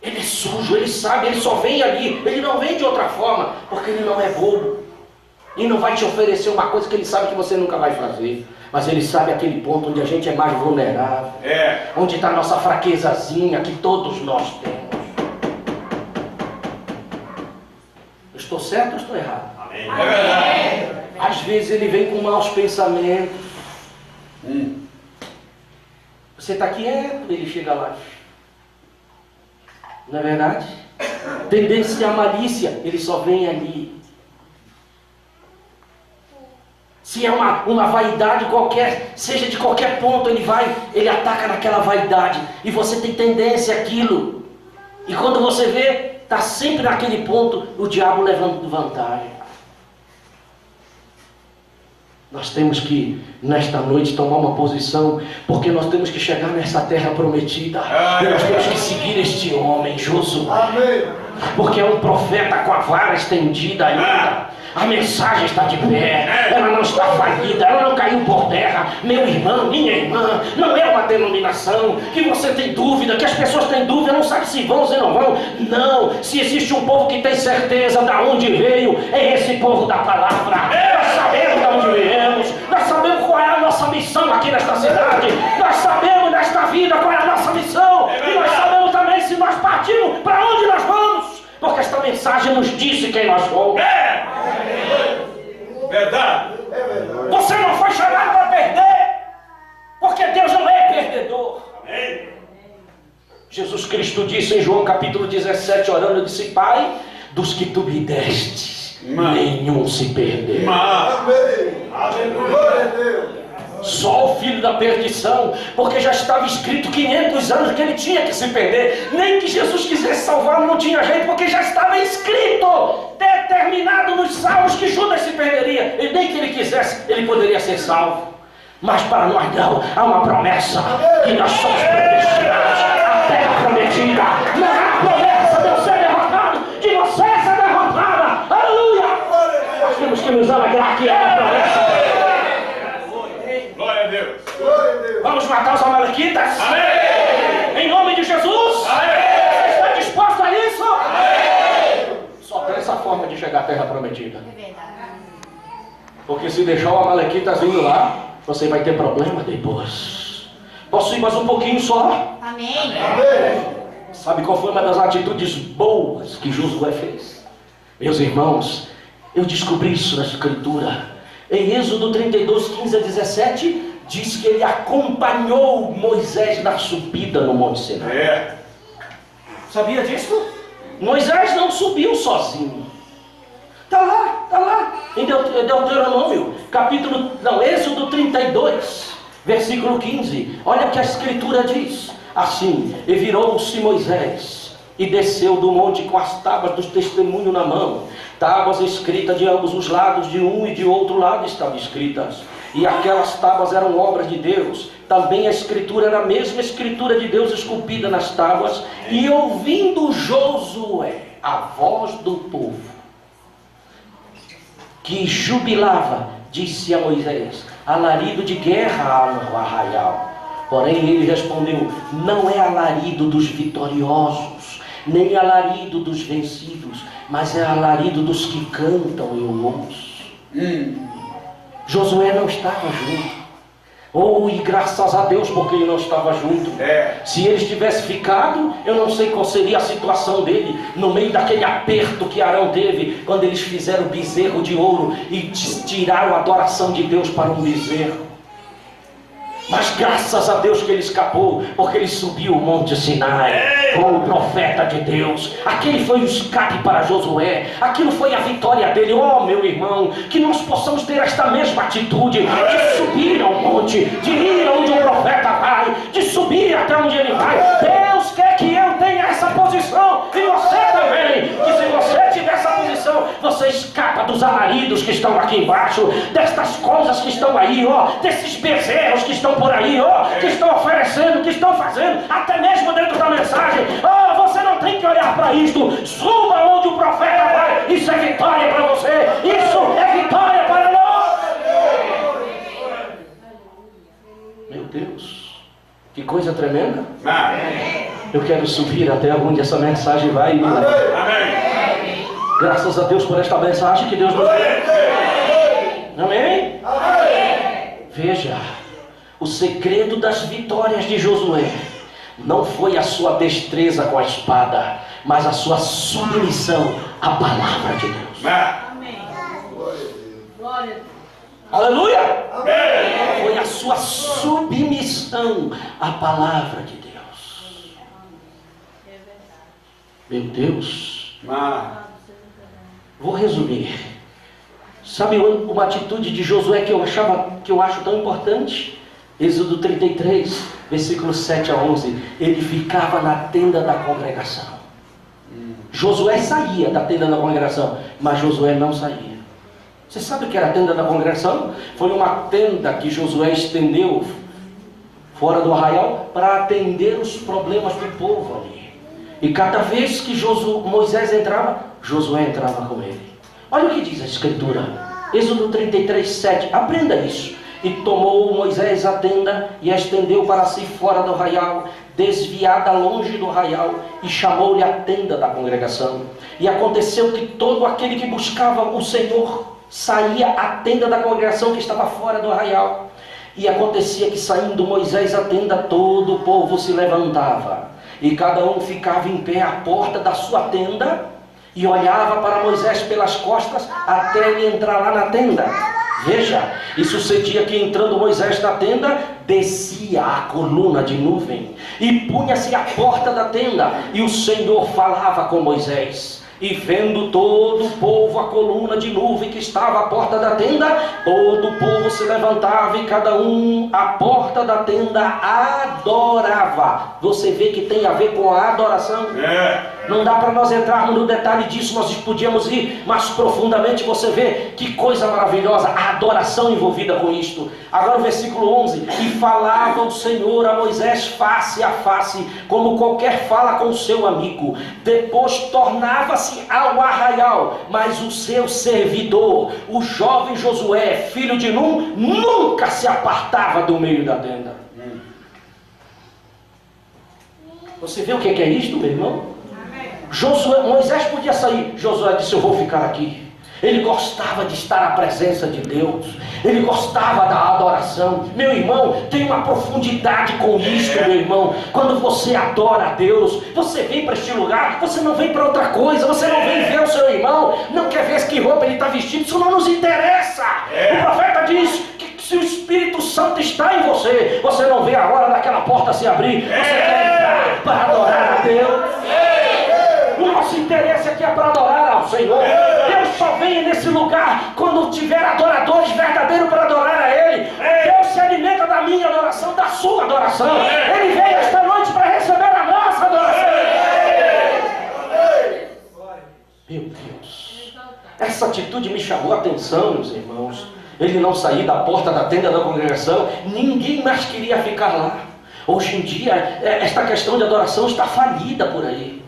Ele é sujo, ele sabe, ele só vem ali. Ele não vem de outra forma, porque ele não é bobo. E não vai te oferecer uma coisa que ele sabe que você nunca vai fazer. Mas ele sabe aquele ponto onde a gente é mais vulnerável. Onde está a nossa fraquezazinha que todos nós temos. Eu estou certo ou estou errado? Amém. É verdade. Às vezes ele vem com maus pensamentos. Você está quieto, ele chega lá. Não é verdade? Tendência à malícia, ele só vem ali. Se é uma vaidade qualquer, seja de qualquer ponto, ele ataca naquela vaidade. E você tem tendência àquilo. E quando você vê, está sempre naquele ponto, o diabo levando vantagem. Nós temos que, nesta noite, tomar uma posição, porque nós temos que chegar nessa terra prometida. E nós temos que seguir este homem, Josué. Amém. Porque é um profeta com a vara estendida ainda. A mensagem está de pé, ela não está falida, ela não caiu por terra. Meu irmão, minha irmã, não é uma denominação que você tem dúvida, que as pessoas têm dúvida, não sabem se vão, se não vão. Não, se existe um povo que tem certeza de onde veio, é esse povo da palavra. Nós sabemos de onde viemos, nós sabemos qual é a nossa missão aqui nesta cidade, nós sabemos nesta vida qual é a nossa missão, e nós sabemos também se nós partimos, para onde nós vamos. Porque esta mensagem nos disse quem nós somos. Verdade. Você não foi chamado para perder, porque Deus não é perdedor. Amém. Jesus Cristo disse em João capítulo 17, orando, disse: Pai, dos que tu me destes, nenhum se perdeu. Amém. Glória a Deus. Só o filho da perdição, porque já estava escrito 500 anos que ele tinha que se perder. Nem que Jesus quisesse salvá-lo, não tinha jeito, porque já estava escrito, determinado nos salmos, que Judas se perderia. E nem que ele quisesse, ele poderia ser salvo. Mas para nós não, há uma promessa, que nós somos predestinados à terra prometida. Não há promessa de eu ser derrotado, de você ser derrotada. Aleluia! Nós temos que nos alegrar que é a promessa. Glória a Deus. Vamos matar os amalequitas? Amém. Em nome de Jesus? Amém. Você está disposto a isso? Amém. Só tem essa forma de chegar à terra prometida. Porque se deixar o amalequitas vindo lá, você vai ter problema depois. Posso ir mais um pouquinho só? Amém. Sabe qual foi uma das atitudes boas que Josué fez? Meus irmãos, eu descobri isso na Escritura. Em Êxodo 32, 15 a 17, diz que ele acompanhou Moisés na subida no Monte Sinai. Sabia disso? Moisés não subiu sozinho. Está lá, em Deuteronômio, Êxodo 32, versículo 15. Olha o que a Escritura diz. Assim, e virou-se Moisés, e desceu do monte com as tábuas do testemunho na mão. Tábuas escritas de ambos os lados, de um e de outro lado estavam escritas. E aquelas tábuas eram obras de Deus. Também a escritura era a mesma escritura de Deus esculpida nas tábuas. E ouvindo Josué a voz do povo, que jubilava, disse a Moisés: alarido de guerra há no arraial. Porém ele respondeu: não é alarido dos vitoriosos, nem alarido dos vencidos, mas é alarido dos que cantam, eu ouço. Josué não estava junto. E graças a Deus, porque ele não estava junto. Se ele tivesse ficado, eu não sei qual seria a situação dele no meio daquele aperto que Arão teve quando eles fizeram o bezerro de ouro e tiraram a adoração de Deus para um bezerro. Mas graças a Deus que ele escapou, porque ele subiu o Monte Sinai com o profeta de Deus. Aquele foi o escape para Josué. Aquilo foi a vitória dele. Meu irmão, que nós possamos ter esta mesma atitude de subir ao monte, de ir onde o profeta vai, de subir até onde ele vai. Deus quer que eu tenha essa posição, e você também. Que se você tiver essa posição, você escapa dos alaridos que estão aqui embaixo, destas coisas que estão aí, desses bezerros que estão por aí, que estão oferecendo, que estão fazendo, até mesmo dentro da mensagem. Você não tem que olhar para isto. Suba onde o profeta vai. Isso é vitória para você. Isso é vitória para nós. Meu Deus, que coisa tremenda. Eu quero subir até onde essa mensagem vai. Amém. Graças a Deus por esta mensagem que Deus nos deu. Amém? Veja, o segredo das vitórias de Josué não foi a sua destreza com a espada, mas a sua submissão à palavra de Deus. Amém. Glória a Deus. Aleluia! Amém. Foi a sua submissão à palavra de Deus. Meu Deus. Vou resumir. Sabe uma atitude de Josué que eu acho tão importante? Êxodo 33, versículos 7 a 11. Ele ficava na tenda da congregação. Josué saía da tenda da congregação, mas Josué não saía. Você sabe o que era a tenda da congregação? Foi uma tenda que Josué estendeu fora do arraial para atender os problemas do povo ali. E cada vez que Moisés entrava, Josué entrava com ele. Olha o que diz a Escritura. Êxodo 33, 7. Aprenda isso. E tomou Moisés a tenda e a estendeu para si fora do arraial, desviada longe do arraial, e chamou-lhe a tenda da congregação. E aconteceu que todo aquele que buscava o Senhor saía à tenda da congregação que estava fora do arraial. E acontecia que, saindo Moisés à tenda, todo o povo se levantava, e cada um ficava em pé à porta da sua tenda, e olhava para Moisés pelas costas até ele entrar lá na tenda. Veja, e sucedia que, entrando Moisés na tenda, descia a coluna de nuvem e punha-se à porta da tenda, e o Senhor falava com Moisés. E vendo todo o povo a coluna de nuvem que estava à porta da tenda, todo o povo se levantava e cada um à porta da tenda adorava. Você vê que tem a ver com a adoração? Não dá para nós entrarmos no detalhe disso, nós podíamos ir mais profundamente. Você vê que coisa maravilhosa, a adoração envolvida com isto. Agora o versículo 11. E falava o Senhor a Moisés face a face, como qualquer fala com seu amigo. Depois tornava-se ao arraial, mas o seu servidor, o jovem Josué, filho de Num, nunca se apartava do meio da tenda. Você vê o que é isto, meu irmão? Moisés podia sair. Josué disse: eu vou ficar aqui. Ele gostava de estar na presença de Deus. Ele gostava da adoração. Meu irmão, tem uma profundidade com isso, meu irmão. Quando você adora a Deus, você vem para este lugar, você não vem para outra coisa. Você não vem ver o seu irmão, não quer ver que roupa ele está vestindo. Isso não nos interessa. O profeta diz que se o Espírito Santo está em você. Você não vê a hora daquela porta se abrir. Você quer entrar para adorar a Deus. O nosso interesse aqui é para adorar ao Senhor. Deus só vem nesse lugar quando tiver adoradores verdadeiros para adorar a Ele. Deus se alimenta da minha adoração, da sua adoração. Ele veio esta noite para receber a nossa adoração. Meu Deus, essa atitude me chamou a atenção, meus irmãos. Ele não saía da porta da tenda da congregação, ninguém mais queria ficar lá. Hoje em dia, esta questão de adoração está falida por aí.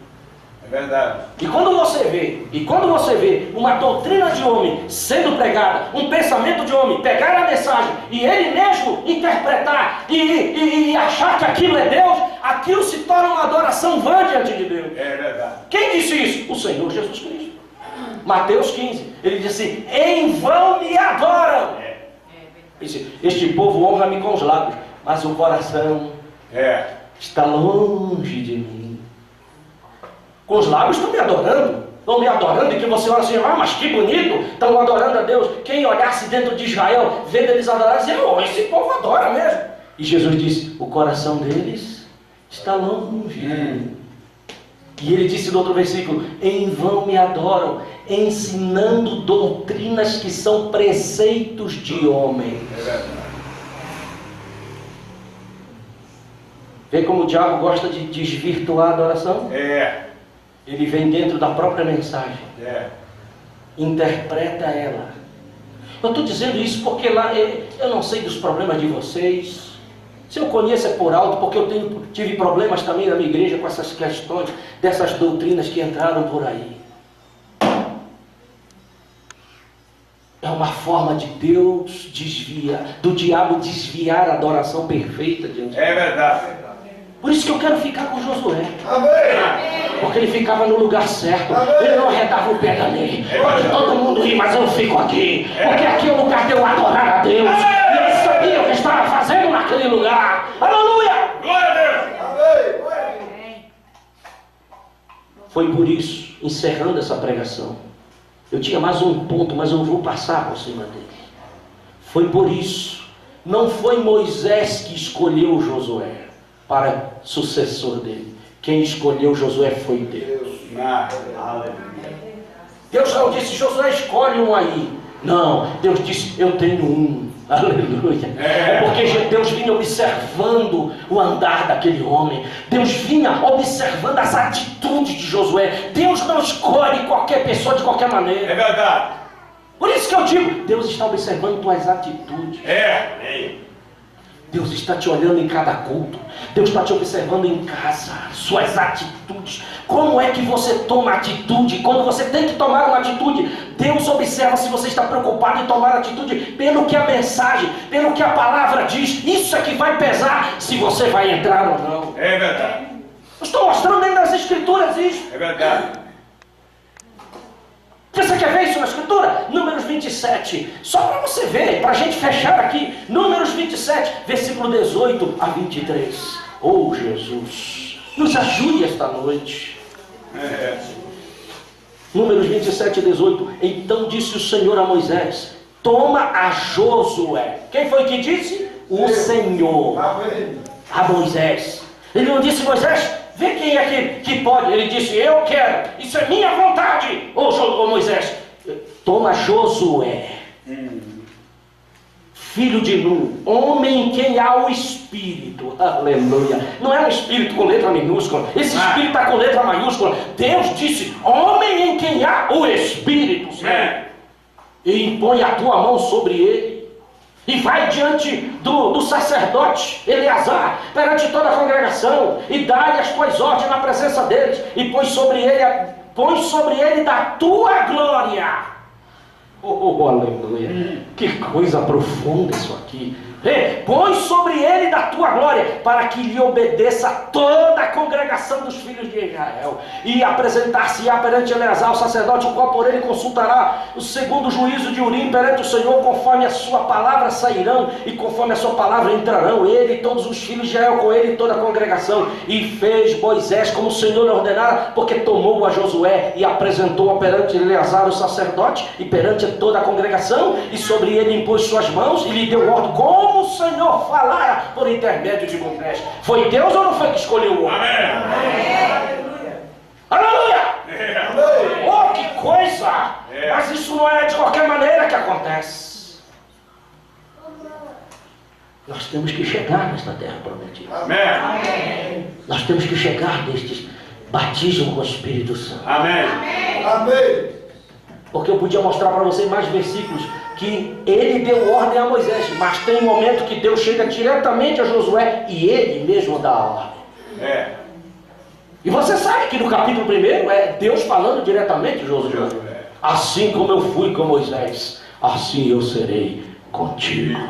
É verdade. E quando você vê uma doutrina de homem sendo pregada, um pensamento de homem, pegar a mensagem e ele mesmo interpretar e achar que aquilo é Deus, aquilo se torna uma adoração vã diante de Deus. É verdade. Quem disse isso? O Senhor Jesus Cristo. Mateus 15, ele disse: em vão me adoram. Disse: este povo honra-me com os lábios, mas o coração está longe de mim. Com os lábios estão me adorando, e que você olha assim: ah, mas que bonito, estão adorando a Deus. Quem olhasse dentro de Israel, vendo eles adorar, dizia: oh, esse povo adora mesmo. E Jesus disse: o coração deles está longe. E ele disse no outro versículo: em vão me adoram, ensinando doutrinas que são preceitos de homens. É verdade. Vê como o diabo gosta de desvirtuar a adoração? Ele vem dentro da própria mensagem, interpreta ela. Eu estou dizendo isso porque lá eu não sei dos problemas de vocês. Se eu conheço é por alto, porque eu tive problemas também na minha igreja com essas questões, dessas doutrinas que entraram por aí. É uma forma de Deus do diabo desviar a adoração perfeita diante de Deus. É verdade. Por isso que eu quero ficar com Josué. Amém. Porque ele ficava no lugar certo. Ele não arredava o pé dali. Pode todo mundo rir, mas eu fico aqui. Porque aqui é o lugar de eu adorar a Deus. E ele sabia o que estava fazendo naquele lugar. Aleluia! Glória a Deus. Amém. Foi por isso, encerrando essa pregação, eu tinha mais um ponto, mas eu vou passar por cima dele. Foi por isso, não foi Moisés que escolheu Josué para sucessor dele. Quem escolheu Josué foi Deus. Deus não disse: Josué, escolhe um aí. Não, Deus disse: eu tenho um. Aleluia. É porque Deus vinha observando o andar daquele homem. Deus vinha observando as atitudes de Josué. Deus não escolhe qualquer pessoa de qualquer maneira. É verdade. Por isso que eu digo: Deus está observando tuas atitudes. Deus está te olhando em cada culto. Deus está te observando em casa, suas atitudes. Como é que você toma atitude? Quando você tem que tomar uma atitude, Deus observa se você está preocupado em tomar atitude pelo que a mensagem, pelo que a palavra diz. Isso é que vai pesar se você vai entrar ou não. É verdade. Eu estou mostrando dentro das escrituras isso. É verdade. Você quer ver isso na escritura? Números 27. Só para você ver, para a gente fechar aqui. Números 27, versículo 18 a 23. Oh, Jesus, nos ajude esta noite. Números 27, 18. Então disse o Senhor a Moisés: toma a Josué. Quem foi que disse? O Senhor. Amém. A Moisés. Ele não disse: Moisés, vê quem é que pode. Ele disse: eu quero, isso é minha vontade. Ô Moisés, toma Josué, filho de Nun, homem em quem há o Espírito. Aleluia. Não é um Espírito com letra minúscula. Esse Espírito está com letra maiúscula. Deus disse: homem em quem há o Espírito. E impõe a tua mão sobre ele. E vai diante do sacerdote Eleazar, perante toda a congregação, e dá-lhe as tuas ordens na presença deles, e põe sobre ele da tua glória. Oh, aleluia. Que coisa profunda isso aqui. Põe sobre ele da tua glória, para que lhe obedeça toda a congregação dos filhos de Israel. E apresentar-se-á perante Eleazar, o sacerdote, o qual por ele consultará o segundo juízo de Urim perante o Senhor, conforme a sua palavra sairão, e conforme a sua palavra entrarão, ele e todos os filhos de Israel com ele e toda a congregação. E fez Moisés como o Senhor lhe ordenara, porque tomou a Josué e apresentou-a perante Eleazar, o sacerdote, e perante toda a congregação, e sobre sobre ele impôs suas mãos e lhe deu ordem, como o Senhor falara por intermédio de Moisés. Foi Deus ou não foi que escolheu o homem? Aleluia! Oh, que coisa! Mas isso não é de qualquer maneira que acontece. Nós temos que chegar nesta terra prometida. Amém. Nós temos que chegar neste batismo com o Espírito Santo. Amém. Amém. Porque eu podia mostrar para vocês mais versículos que ele deu ordem a Moisés, mas tem um momento que Deus chega diretamente a Josué e ele mesmo dá a ordem. E você sabe que no capítulo 1 é Deus falando diretamente a Josué. Assim como eu fui com Moisés, assim eu serei contigo.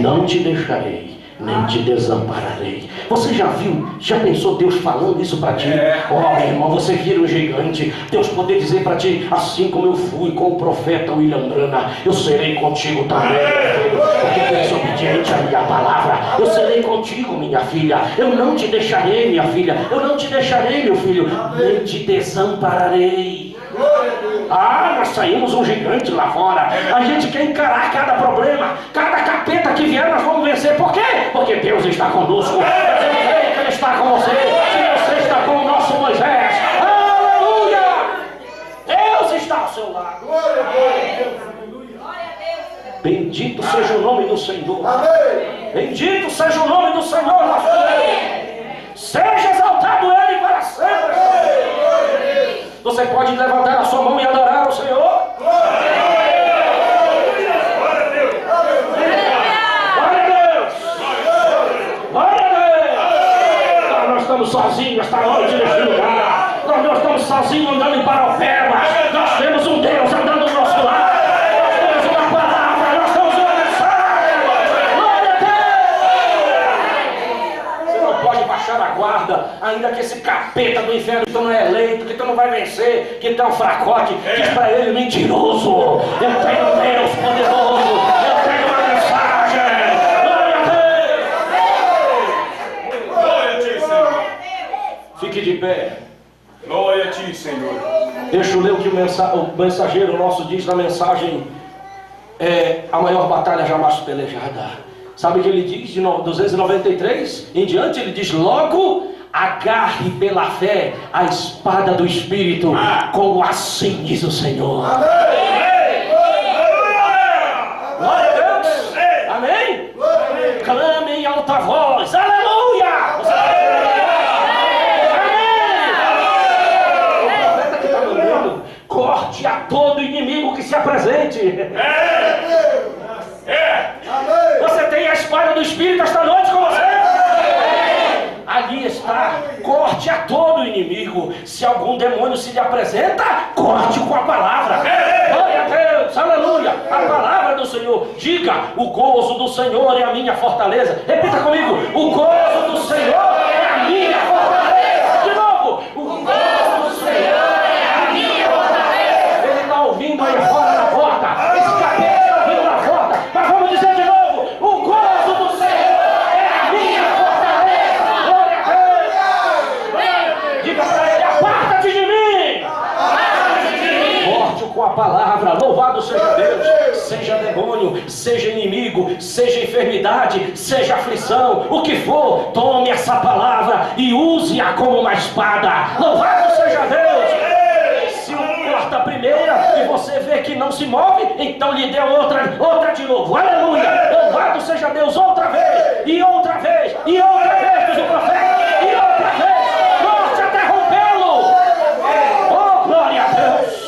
Não te deixarei, nem te desampararei. Você já viu, já pensou Deus falando isso para ti? Oh, meu irmão, você vira um gigante. Deus poder dizer para ti, assim como eu fui com o profeta William Branham, eu serei contigo também, porque tu és obediente à minha palavra. Eu serei contigo, minha filha. Eu não te deixarei, minha filha. Eu não te deixarei, meu filho, nem te desampararei. Ah, nós saímos um gigante lá fora. A gente quer encarar cada problema, cada capeta que vier, nós vamos vencer. Por quê? Porque Deus está conosco. Eu creio que Ele está com você. Se você está com o nosso Moisés, aleluia! Deus está ao seu lado. Bendito seja o nome do Senhor. Bendito seja o nome do Senhor nosso Deus. Seja exaltado Ele para sempre. Você pode levantar a sua mão e adorar o Senhor. Glória a Deus! Glória a Deus! Glória a Deus! Nós estamos sozinhos esta noite neste lugar. Nós não estamos sozinhos andando em Paraupeba. Nós temos um Deus andando do nosso lado. Nós temos uma palavra. Nós temos uma mensagem. Glória a Deus! Você não pode baixar a guarda, ainda que esse capeta do inferno que tu não é eleito, que tu não vai vencer, que tu é um fracote. Diz para ele, mentiroso. Eu tenho um Deus poderoso. Eu tenho uma mensagem. Glória a Deus! Glória a ti, Senhor. Fique de pé. Glória a ti, Senhor. Deixa eu ler o que o mensageiro nosso diz na mensagem. É a maior batalha jamais pelejada. Sabe o que ele diz de 293 em diante? Ele diz, logo agarre pela fé a espada do Espírito, como assim diz o Senhor. Glória a Deus. Amém? Clame em alta voz, aleluia. Amém. O profeta que está mandando, corte a todo inimigo que se apresente. Você tem a espada do Espírito esta noite com você? Ali está, corte a todo inimigo. Se algum demônio se lhe apresenta, corte com a palavra. Glória a Deus, aleluia. A palavra do Senhor. Diga, o gozo do Senhor é a minha fortaleza. Repita comigo, o gozo do Senhor é a minha fortaleza. De novo, o gozo do Senhor é a minha fortaleza. Ele está ouvindo aí fora na porta. Esse cabelo está ouvindo na porta. Mas vamos dizer de novo, o gozo do Senhor é a minha fortaleza. Glória a Deus. Diga para ele, aparta-te de mim. Forte com a palavra, louvado seja Deus. Seja demônio, seja inimigo, seja enfermidade, seja aflição, o que for, tome essa palavra e use-a como uma espada. Louvado seja Deus. Se corta a primeira e você vê que não se move, então lhe deu outra de novo. Aleluia. Louvado seja Deus, outra vez, e outra vez, e outra vez, diz o profeta, e outra vez, morte até rompê-lo. Oh, glória a Deus.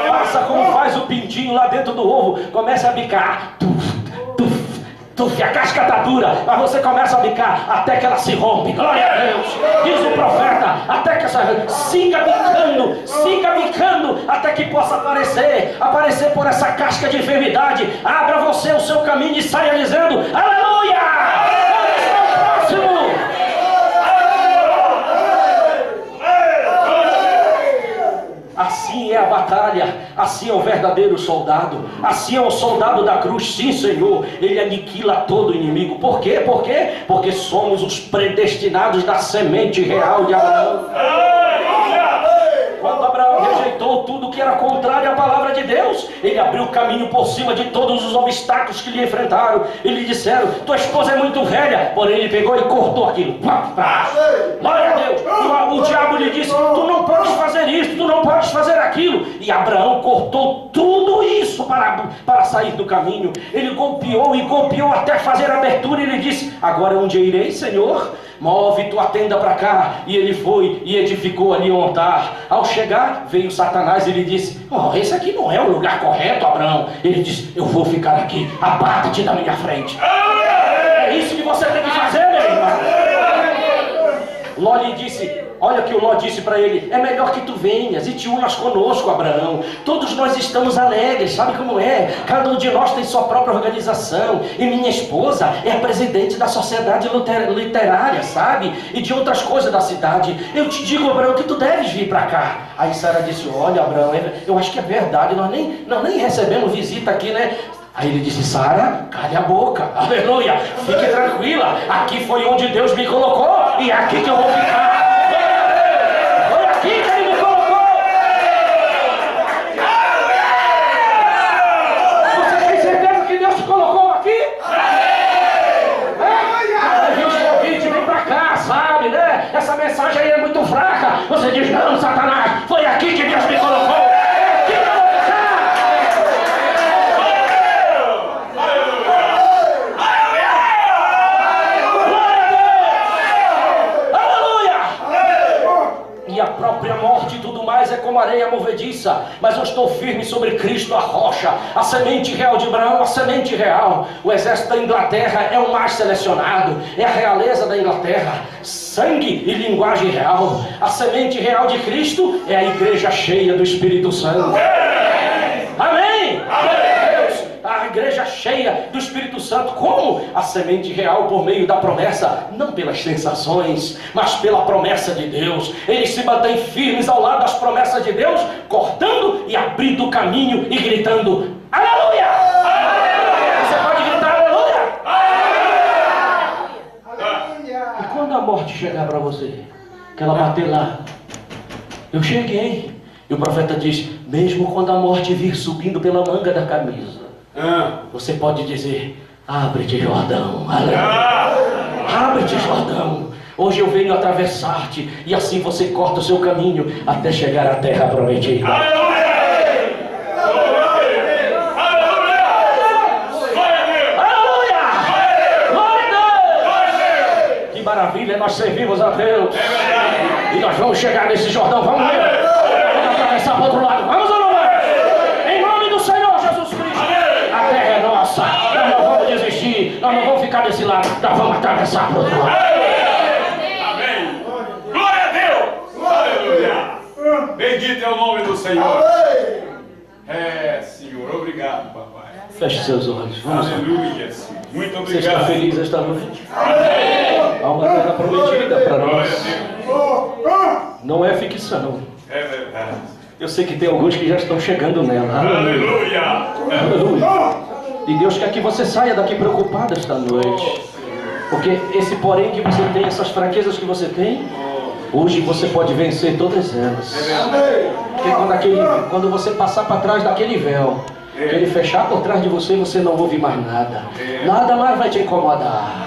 Faça como faz o pintinho lá dentro do ovo, começa a bicar. A casca está dura, mas você começa a bicar até que ela se rompe. Glória a Deus. Diz o profeta, até que essa siga bicando, até que possa aparecer por essa casca de enfermidade. Abra você o seu caminho e saia dizendo, aleluia! Próximo! Assim é a batalha, assim é o verdadeiro soldado, assim é o soldado da cruz, sim Senhor, ele aniquila todo inimigo. Por quê? Porque somos os predestinados da semente real de Abraão. Quando Abraão rejeitou abandonou tudo que era contrário à palavra de Deus. Ele abriu caminho por cima de todos os obstáculos que lhe enfrentaram. E lhe disseram: tua esposa é muito velha. Porém ele pegou e cortou aquilo. Glória a Deus. O diabo lhe disse: tu não podes fazer isso, tu não podes fazer aquilo. E Abraão cortou tudo isso para sair do caminho. Ele golpeou e golpeou até fazer a abertura. E ele disse: agora onde irei, Senhor? Move tua tenda para cá. E ele foi e edificou ali um altar. Ao chegar, veio Satanás e lhe disse: oh, esse aqui não é o lugar correto, Abraão. Ele disse: eu vou ficar aqui, aparta-te da minha frente. É isso que você tem que fazer, meu irmão. Ló lhe disse: olha o que o Ló disse para ele: é melhor que tu venhas e te unas conosco, Abraão. Todos nós estamos alegres, sabe como é? Cada um de nós tem sua própria organização. E minha esposa é a presidente da sociedade literária, sabe? E de outras coisas da cidade. Eu te digo, Abraão, que tu deves vir para cá. Aí Sara disse: olha, Abraão, eu acho que é verdade. Nós nem recebemos visita aqui, né? Aí ele disse: Sara, cale a boca, aleluia, fique tranquila, aqui foi onde Deus me colocou e é aqui que eu vou ficar. Foi aqui que ele me colocou. Você tem certeza que Deus te colocou aqui? A gente convite, vem pra cá, sabe, né? Essa mensagem aí é muito fraca. Você diz: não, Satanás, foi aqui que Deus me colocou. É como areia movediça, mas eu estou firme sobre Cristo, a rocha, a semente real de Abraão, a semente real. O exército da Inglaterra é o mais selecionado, é a realeza da Inglaterra, sangue e linguagem real. A semente real de Cristo é a igreja cheia do Espírito Santo. Amém? A igreja cheia do Espírito Santo. Como? A semente real por meio da promessa, não pelas sensações, mas pela promessa de Deus. Eles se mantêm firmes ao lado das promessas de Deus, cortando e abrindo o caminho e gritando: aleluia! Você pode gritar aleluia? E quando a morte chegar para você, que ela bater lá: eu cheguei. E o profeta diz: mesmo quando a morte vir subindo pela manga da camisa, você pode dizer: abre-te, Jordão, abre-te, Jordão, hoje eu venho atravessar-te. E assim você corta o seu caminho até chegar à terra prometida. Aleluia! Glória a Deus! Que maravilha, nós servimos a Deus. E nós vamos chegar nesse Jordão. Vamos atravessar para o outro lado. Vamos ou não vamos? Em nome do Senhor Jesus Cristo. A terra é nossa. Nós não vamos desistir. Nós não vamos ficar desse lado. Nós vamos atravessar para o outro lado. Amém. Glória a Deus. Aleluia. Bendito é o nome do Senhor. É, Senhor. Obrigado, papai. Feche seus olhos. Vamos. Aleluia, Senhor. Muito Você está obrigado. feliz esta noite? Amém. Há uma terra prometida para Glória a nós. Deus. Não é ficção. É verdade. Eu sei que tem alguns que já estão chegando nela. Aleluia. Aleluia. E Deus quer que você saia daqui preocupado esta noite. Porque esse porém que você tem, essas fraquezas que você tem, hoje você pode vencer todas elas. Porque quando você passar para trás daquele véu, ele fechar por trás de você, você não ouve mais nada. Nada mais vai te incomodar.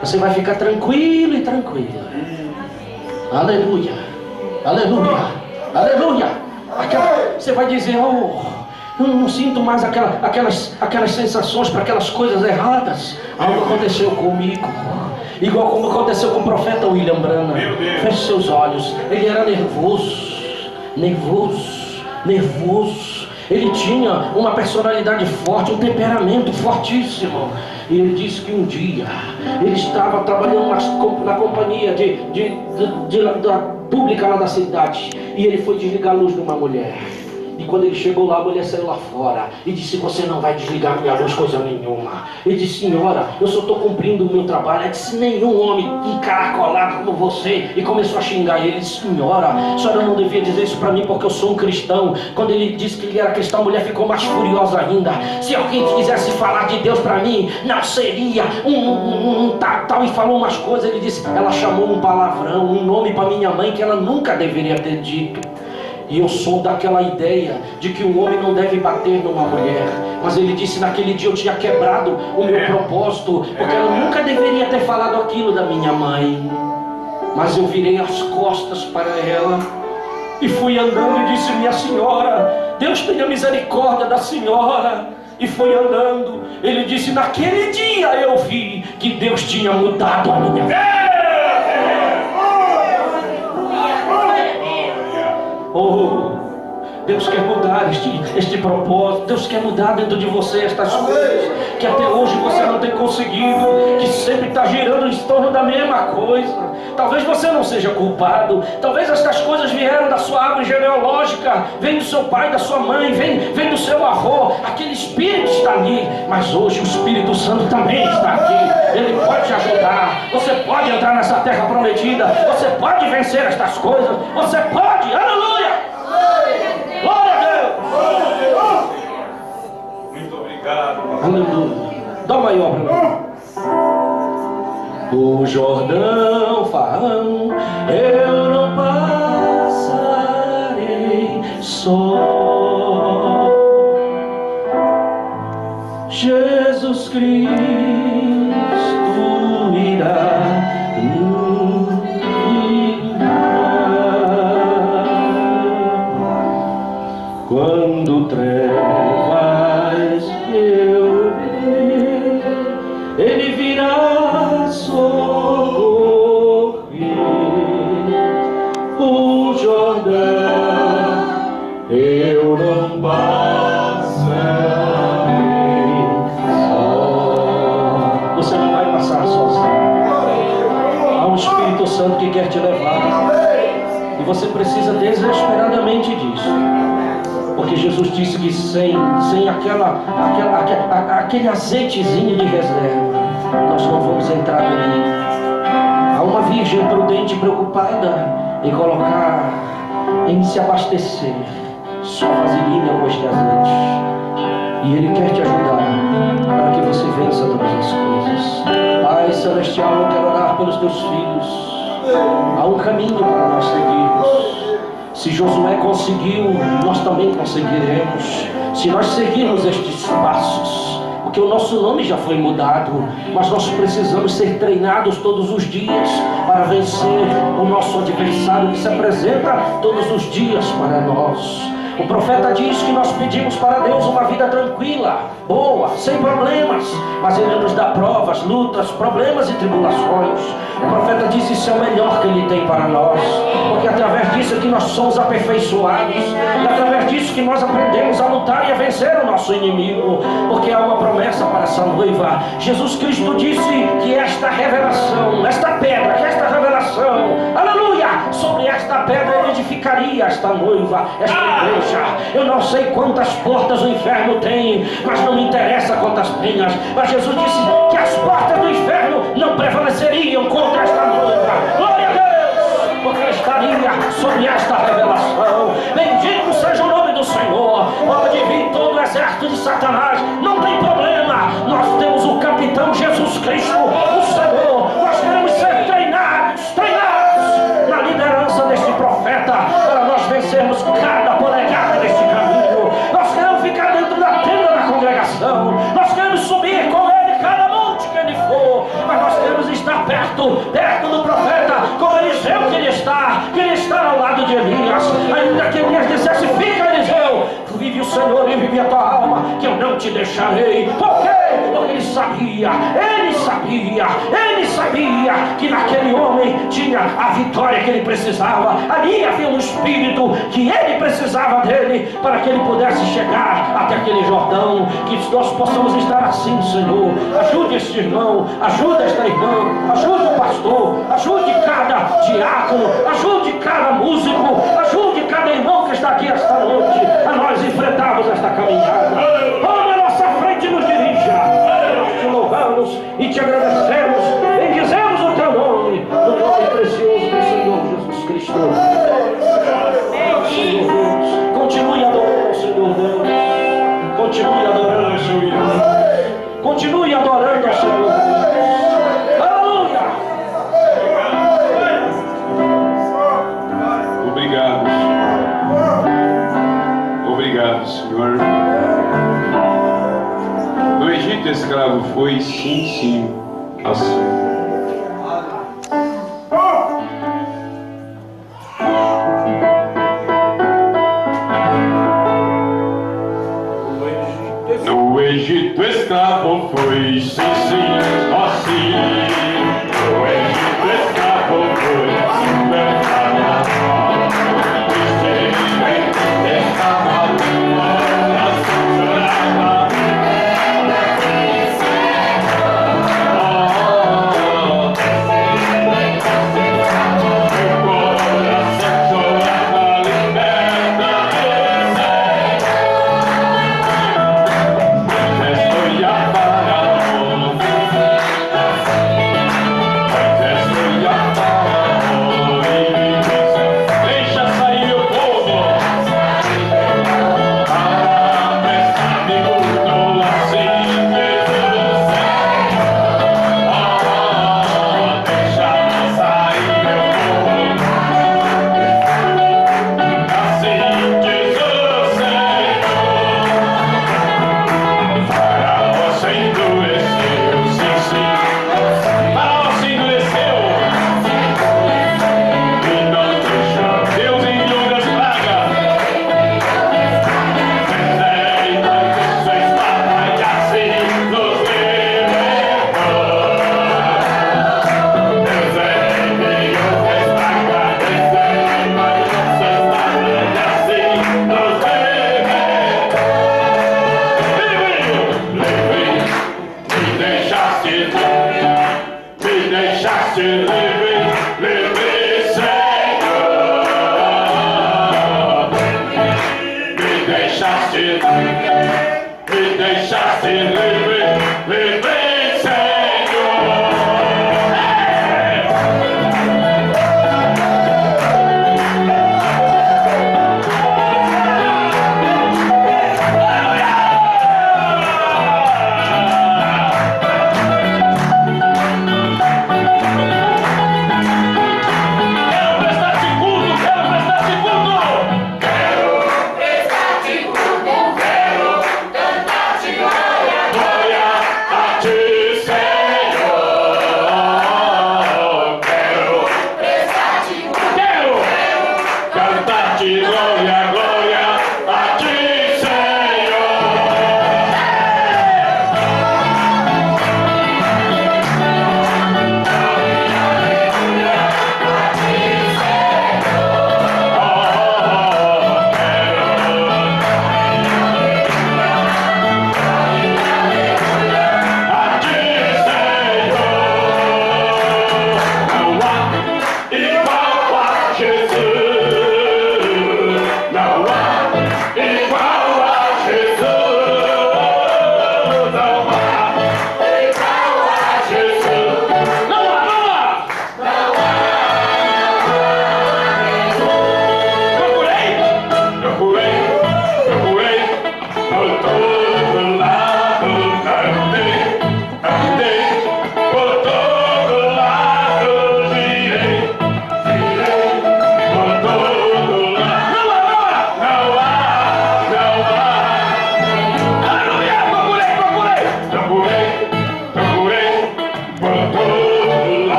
Você vai ficar tranquilo e tranquila. Aleluia. Aleluia. Aleluia. Você vai dizer: oh, eu não sinto mais aquelas sensações para aquelas coisas erradas. Algo aconteceu comigo, igual como aconteceu com o profeta William Branham. Feche seus olhos. Ele era nervoso. Ele tinha uma personalidade forte, um temperamento fortíssimo. E ele disse que um dia ele estava trabalhando na companhia da pública lá da cidade, e ele foi desligar a luz de uma mulher. E quando ele chegou lá, a mulher saiu lá fora e disse: você não vai desligar minha luz coisa nenhuma. Ele disse: senhora, eu só estou cumprindo o meu trabalho. Ela disse: nenhum homem encaracolado como você. E começou a xingar ele. Ele disse: senhora, a senhora não devia dizer isso para mim porque eu sou um cristão. Quando ele disse que ele era cristão, a mulher ficou mais furiosa ainda. Se alguém quisesse falar de Deus para mim, não seria tal. E falou umas coisas. Ele disse: ela chamou um palavrão, um nome para minha mãe que ela nunca deveria ter dito. E eu sou daquela ideia de que um homem não deve bater numa mulher. Mas ele disse: naquele dia eu tinha quebrado o meu propósito, porque eu nunca deveria ter falado aquilo da minha mãe. Mas eu virei as costas para ela e fui andando e disse: minha senhora, Deus tenha misericórdia da senhora. E foi andando. Ele disse: naquele dia eu vi que Deus tinha mudado a minha vida. Oh, Deus quer mudar este propósito. Deus quer mudar dentro de você estas coisas que até hoje você não tem conseguido, que sempre está girando em torno da mesma coisa. Talvez você não seja culpado. Talvez estas coisas vieram da sua árvore genealógica, vem do seu pai, da sua mãe, vem do seu avô. Aquele espírito está ali. Mas hoje o Espírito Santo também está aqui. Ele pode te ajudar. Você pode entrar nessa terra prometida. Você pode vencer estas coisas. Você pode. Aleluia! Glória a Deus! Muito obrigado. Aleluia! Dá uma maior para mim. O Jordão, Farão, eu não passarei só. Jesus Cristo irá quando trevas eu ver, Ele virá socorrer. O Jordão eu não passarei só. Você não vai passar sozinho. Há um Espírito Santo que quer te levar. E você precisa desesperadamente disso. Porque Jesus disse que sem aquele azeitezinho de reserva, nós não vamos entrar ali. Há uma virgem prudente preocupada em se abastecer só vaselina com este azeite. E Ele quer te ajudar para que você vença todas as coisas. Pai Celestial, eu quero orar pelos teus filhos. Há um caminho para nós seguirmos. Se Josué conseguiu, nós também conseguiremos. Se nós seguirmos estes passos, porque o nosso nome já foi mudado, mas nós precisamos ser treinados todos os dias para vencer o nosso adversário que se apresenta todos os dias para nós. O profeta diz que nós pedimos para Deus uma vida tranquila, boa, sem problemas, mas Ele nos dá provas, lutas, problemas e tribulações. O profeta diz que isso é o melhor que Ele tem para nós, porque através disso é que nós somos aperfeiçoados, e através disso que nós aprendemos a lutar e a vencer o nosso inimigo, porque há uma promessa para essa noiva. Jesus Cristo disse que esta revelação, esta pedra, que esta revelação, aleluia, sobre esta pedra Ele edificaria esta noiva, esta igreja. Eu não sei quantas portas o inferno tem, mas não me interessa quantas tenhas. Mas Jesus disse que as portas do inferno não prevaleceriam contra esta noiva. Glória a Deus, porque estaria sobre esta revelação. Bendito seja o nome do Senhor. Pode vir todo o exército de Satanás, não tem problema. Nós temos o capitão Jesus Cristo, o Senhor. Nós queremos ser treinados na liderança deste profeta, para nós vencermos cada polegada deste caminho. Nós queremos ficar dentro da tenda da congregação. Nós queremos subir com ele cada monte que ele for, mas nós queremos estar perto do profeta, como Eliseu que ele está ao lado de Elias. Ainda que Elias dissesse: fica, Eliseu, vive o Senhor e vive a tua alma, que eu não te deixarei. Por quê? Porque ele sabia que naquele homem tinha a vitória que ele precisava. Ali havia um espírito que ele precisava dele para que ele pudesse chegar até aquele Jordão. Que nós possamos estar assim, Senhor. Ajude este irmão, ajude esta irmã, ajude o pastor, ajude cada diácono, ajude cada músico, ajude cada irmão que está aqui esta noite a nós enfrentarmos esta caminhada. Toma a nossa frente e nos dirija. Nós te louvamos e te agradecemos, bendizemos o teu nome, no nome precioso do Senhor Jesus Cristo. Senhor Deus, continue adorando o Senhor Deus, continue adorando o Senhor Deus, continue adorando o Senhor Deus. Aleluia! Obrigado. escravo foi, sim, sim, assim. No Egito escravo foi, sim, sim, assim. No Egito escravo foi,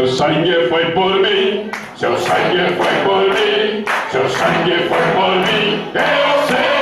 Seu sangue foi por mim, seu sangue foi por mim, seu sangue foi por mim. Eu sei.